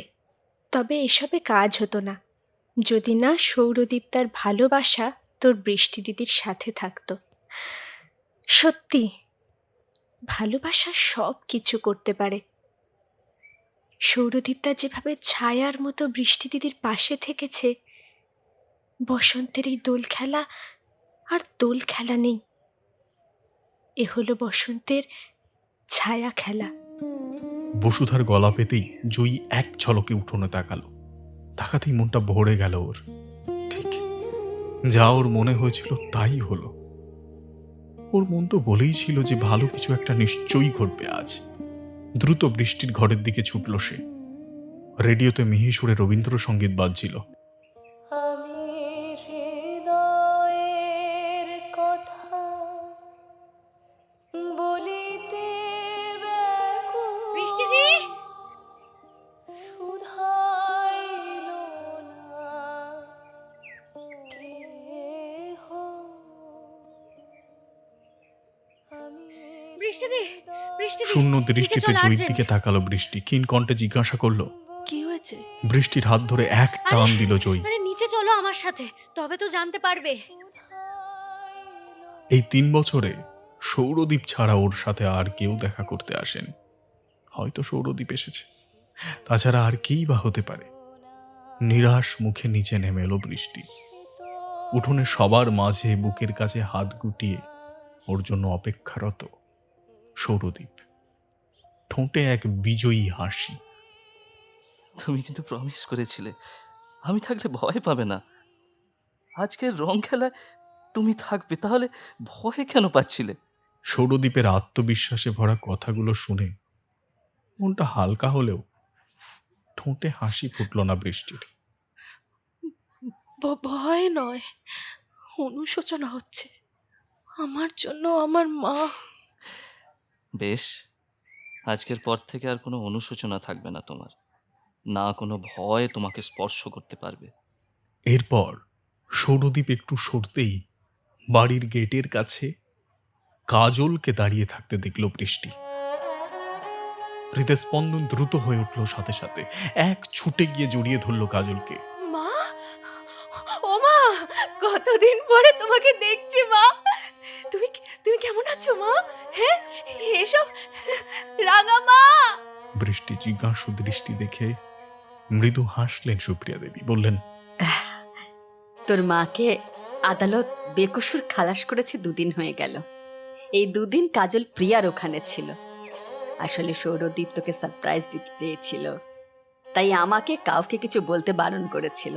[SPEAKER 8] তবে এসবে কাজ হতো না, যদি না সৌরদীপ তার ভালোবাসা তোর বৃষ্টি দিদির সাথে থাকতো। সত্যি, ভালোবাসা সব কিছু করতে পারে। সৌরদীপটা যেভাবে ছায়ার মতো বৃষ্টি দিদির পাশে থেকেছে, বসন্তের এই দোল খেলা আর দোল খেলা নেই, এ হলো বসন্তের ছায়া খেলা।
[SPEAKER 2] বসুধার গলা পেতেই জয়ী এক ঝলকে উঠোনে তাকালো। তাকাতেই মনটা ভরে গেল ওর। ঠিক যা ওর মনে হয়েছিল তাই হলো। ওর মন তো বলেই ছিল যে ভালো কিছু একটা নিশ্চয়ই ঘটবে আজ। দ্রুত বৃষ্টির ঘরের দিকে ছুটল সে। রেডিওতে মিহি সুরে রবীন্দ্রসঙ্গীত বাজছিল। শূন্য দৃষ্টিতে জয়ীর দিকে তাকালো বৃষ্টি। ক্ষীণ কণ্ঠে জিজ্ঞাসা করলো,
[SPEAKER 5] কি হয়েছে?
[SPEAKER 2] বৃষ্টির হাত ধরে এক টান দিল জয়ী।
[SPEAKER 8] আরে নিচে চলো আমার সাথে, তবে তো জানতে পারবে।
[SPEAKER 2] এই 3 বছরে সৌরদীপ ছাড়া ওর সাথে আর কেউ দেখা করতে আসেনি। হয়তো সৌরদীপ এসেছে, তাছাড়া আর কেই বা হতে পারে। নিরাশ মুখে নিচে নেমে এলো বৃষ্টি। উঠোনে সবার মাঝে বুকের কাছে হাত গুটিয়ে ওর জন্য অপেক্ষারত সৌরদীপ। ঠোঁটে এক বিজয়ী হাসি।
[SPEAKER 7] তুমি কিন্তু প্রমিস করেছিলে আমি থাকলে ভয় পাবে না। আজকের রং খেলায় তুমি থাকবে, তাহলে ভয় কেন পাচ্ছিলে?
[SPEAKER 2] সৌরদীপের আত্মবিশ্বাসে ভরা কথাগুলো শুনে মনটা হালকা হলেও ঠোঁটে হাসি ফুটল না বৃষ্টির।
[SPEAKER 5] ভয় নয়, অনুশোচনা হচ্ছে আমার জন্য, আমার মা।
[SPEAKER 7] বেশ, আজকের পর থেকে আর কোনো অনুশোচনা থাকবে না তোমার, না কোনো ভয় তোমাকে স্পর্শ করতে পারবে।
[SPEAKER 2] এরপর সৌরদীপ একটু সরতেই বাড়ির গেটের কাছে কাজলকে দাঁড়িয়ে থাকতে দেখল বৃষ্টি। হৃদস্পন্দন দ্রুত হয়ে উঠল সাথে সাথে। এক ছুটে গিয়ে জড়িয়ে ধরল কাজলকে।
[SPEAKER 5] মা, ও মা, কতদিন পরে তোমাকে দেখছি মা। তুমি তুমি কেমন আছো মা? হ্যাঁ, এসব রাঙা মা।
[SPEAKER 2] বৃষ্টি জিজ্ঞাসু দৃষ্টি দেখে মৃদু হাসলেন সুপ্রিয়া দেবী। বললেন,
[SPEAKER 4] তোর মাকে আদালত বেকসুর খালাস করেছে 2 দিন হয়ে গেল। এই 2 দিন কাজল প্রিয়ার ওখানে ছিল। আসলে সৌরদীপ তোকে সারপ্রাইজ দিতে চেয়েছিল, তাই আমাকে কাউকে কিছু বলতে বারণ করেছিল।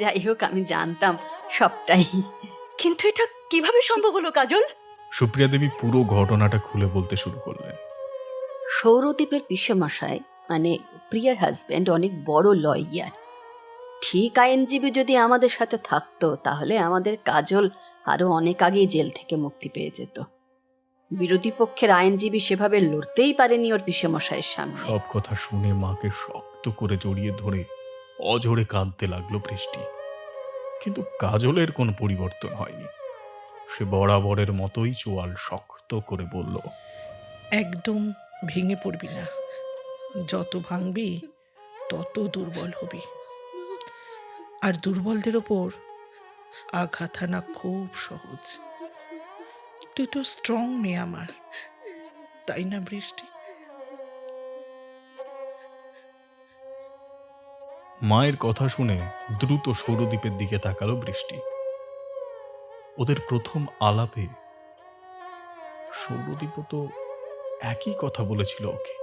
[SPEAKER 4] যাই হোক, আমি জানতাম সবটাই।
[SPEAKER 3] কিন্তু এটা কিভাবে সম্ভব হলো কাজল?
[SPEAKER 2] সুপ্রিয়া দেবী পুরো ঘটনাটা খুলে বলতে শুরু করলেন।
[SPEAKER 4] সৌরদীপের পিসেমশাই মানে প্রিয়ার হাজবেন্ড অনেক বড় লয়ার। ঠিক আইনজীবী যদি আমাদের সাথে থাকতো তাহলে আমাদের কাজল আরো অনেক আগেই জেল থেকে মুক্তি পেয়ে যেত। বিরোধী পক্ষের আইনজীবী সেভাবে লড়তেই পারেনি ওর পিসেমশাইয়ের সামনে।
[SPEAKER 2] সব কথা শুনে মাকে শক্ত করে জড়িয়ে ধরে অঝরে কাঁদতে লাগলো বৃষ্টি। কিন্তু কাজলের কোনো পরিবর্তন হয়নি। সে বরাবরের মতোই চোয়াল শক্ত করে বলল,
[SPEAKER 9] একদম ভেঙে পড়বি না। যত ভাঙবি তত দুর্বল হবি, আর দুর্বলদের ওপর আঘাত হানা খুব সহজ। তুই তো স্ট্রং মেয়ে আমার, তাই না বৃষ্টি?
[SPEAKER 2] মায়ের কথা শুনে দ্রুত সৌরদীপের দিকে তাকালো বৃষ্টি। ওদের প্রথম আলাপে সৌরদীপও তো একই কথা বলেছিল ওকে।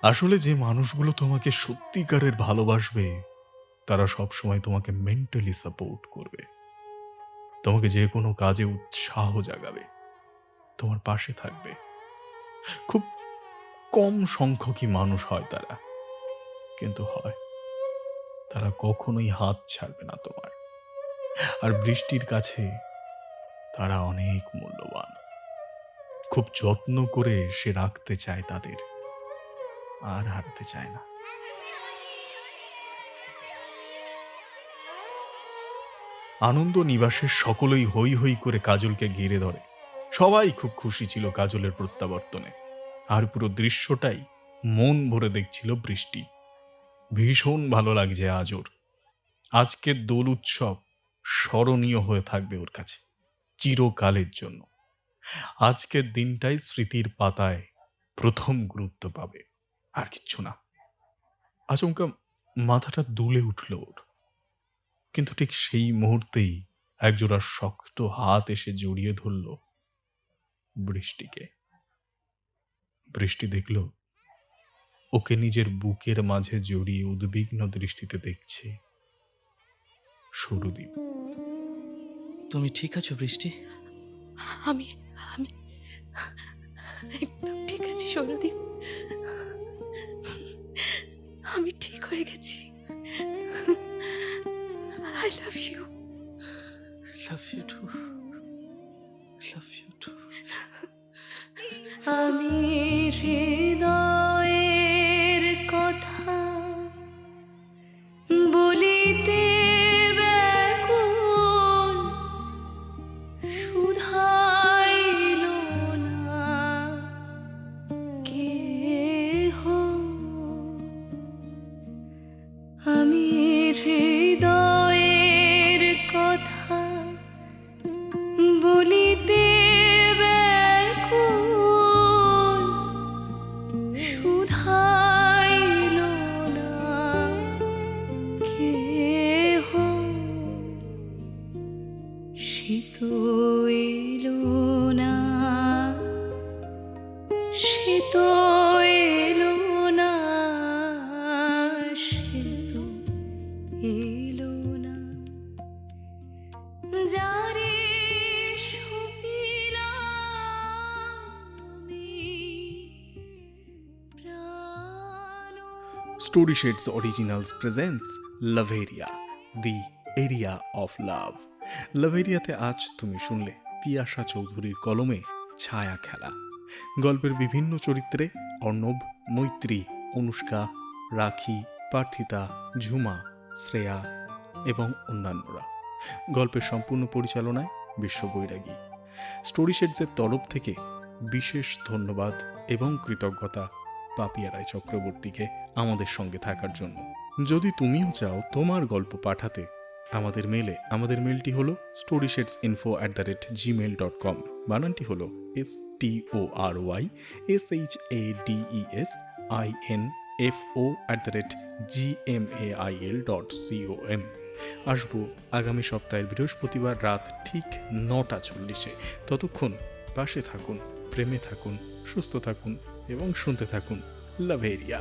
[SPEAKER 2] আসলে যে মানুষগুলো তোমাকে সত্যিকারের ভালোবাসবে তারা সবসময় তোমাকে মেন্টালি সাপোর্ট করবে, তোমাকে যে কোনো কাজে উৎসাহ জাগাবে, তোমার পাশে থাকবে। খুব কম সংখ্যকই মানুষ হয় তারা, কিন্তু হয়। তারা কখনোই হাত ছাড়বে না তোমার। আর বৃষ্টির কাছে তারা অনেক মূল্যবান। খুব যত্ন করে সে রাখতে চায় তাদের, আর হারাতে চায় না। আনন্দ নিবাসের সকলেই হই হই করে কাজলকে ঘিরে ধরে। সবাই খুব খুশি ছিল কাজলের প্রত্যাবর্তনে। আর পুরো দৃশ্যটাই মন ভরে দেখছিল বৃষ্টি। ভীষণ ভালো লাগছে আজ ওর। আজকের দোল উৎসব স্মরণীয় হয়ে থাকবে ওর কাছে চিরকালের জন্য। আজকের দিনটাই স্মৃতির পাতায় প্রথম গুরুত্ব পাবে, আর কিচ্ছু না। আচমকা মাথাটা দুলে উঠল ওর, কিন্তু ঠিক সেই মুহূর্তেই একজোড়া শক্ত হাত এসে জড়িয়ে ধরল বৃষ্টিকে। বৃষ্টি দেখল ওকে নিজের বুকের মাঝে জড়িয়ে উদ্বিগ্ন দৃষ্টিতে দেখছে সৌরদীপ।
[SPEAKER 7] তুমি ঠিক আছো বৃষ্টি?
[SPEAKER 5] আমি আমি একদম ঠিক আছি সৌরদীপ, আমি ঠিক হয়ে গেছি। I love you.
[SPEAKER 7] Love you too, love you too.
[SPEAKER 8] আমি হৃদয়ের কথা বলিতে ব্যাকুল, শুধাইল না কেহ। আমি হৃদয়ের কথা বলিতে ব্যাকুল, শুধাইল না কেহ। শীত এলো না, শীত এলো না, শীত এলো না। যারে সপিলাম আমি প্রাণ।
[SPEAKER 2] Story shades originals presents Laveria, the area of love. লাভেরিয়াতে আজ তুমি শুনলে পিয়াসা চৌধুরীর কলমে ছায়া খেলা। গল্পের বিভিন্ন চরিত্রে অর্ণব, মৈত্রী, অনুষ্কা, রাখি, পার্থিতা, ঝুমা, শ্রেয়া এবং অন্যান্যরা। গল্পের সম্পূর্ণ পরিচালনায় বিশ্ব বৈরাগী। স্টোরি শেডসের তরফ থেকে বিশেষ ধন্যবাদ এবং কৃতজ্ঞতা পাপিয়া রায় চক্রবর্তীকে আমাদের সঙ্গে থাকার জন্য। যদি তুমিও চাও তোমার গল্প পাঠাতে আমাদের মেলটি হলো storyshadsinfo@gmail.com। বানানটি হলো STORYSHADESINFO@gmail.com। আসবো আগামী সপ্তাহের বৃহস্পতিবার রাত ঠিক 9:40। ততক্ষণ পাশে থাকুন, প্রেমে থাকুন, সুস্থ থাকুন এবং শুনতে থাকুন লাভেরিয়া।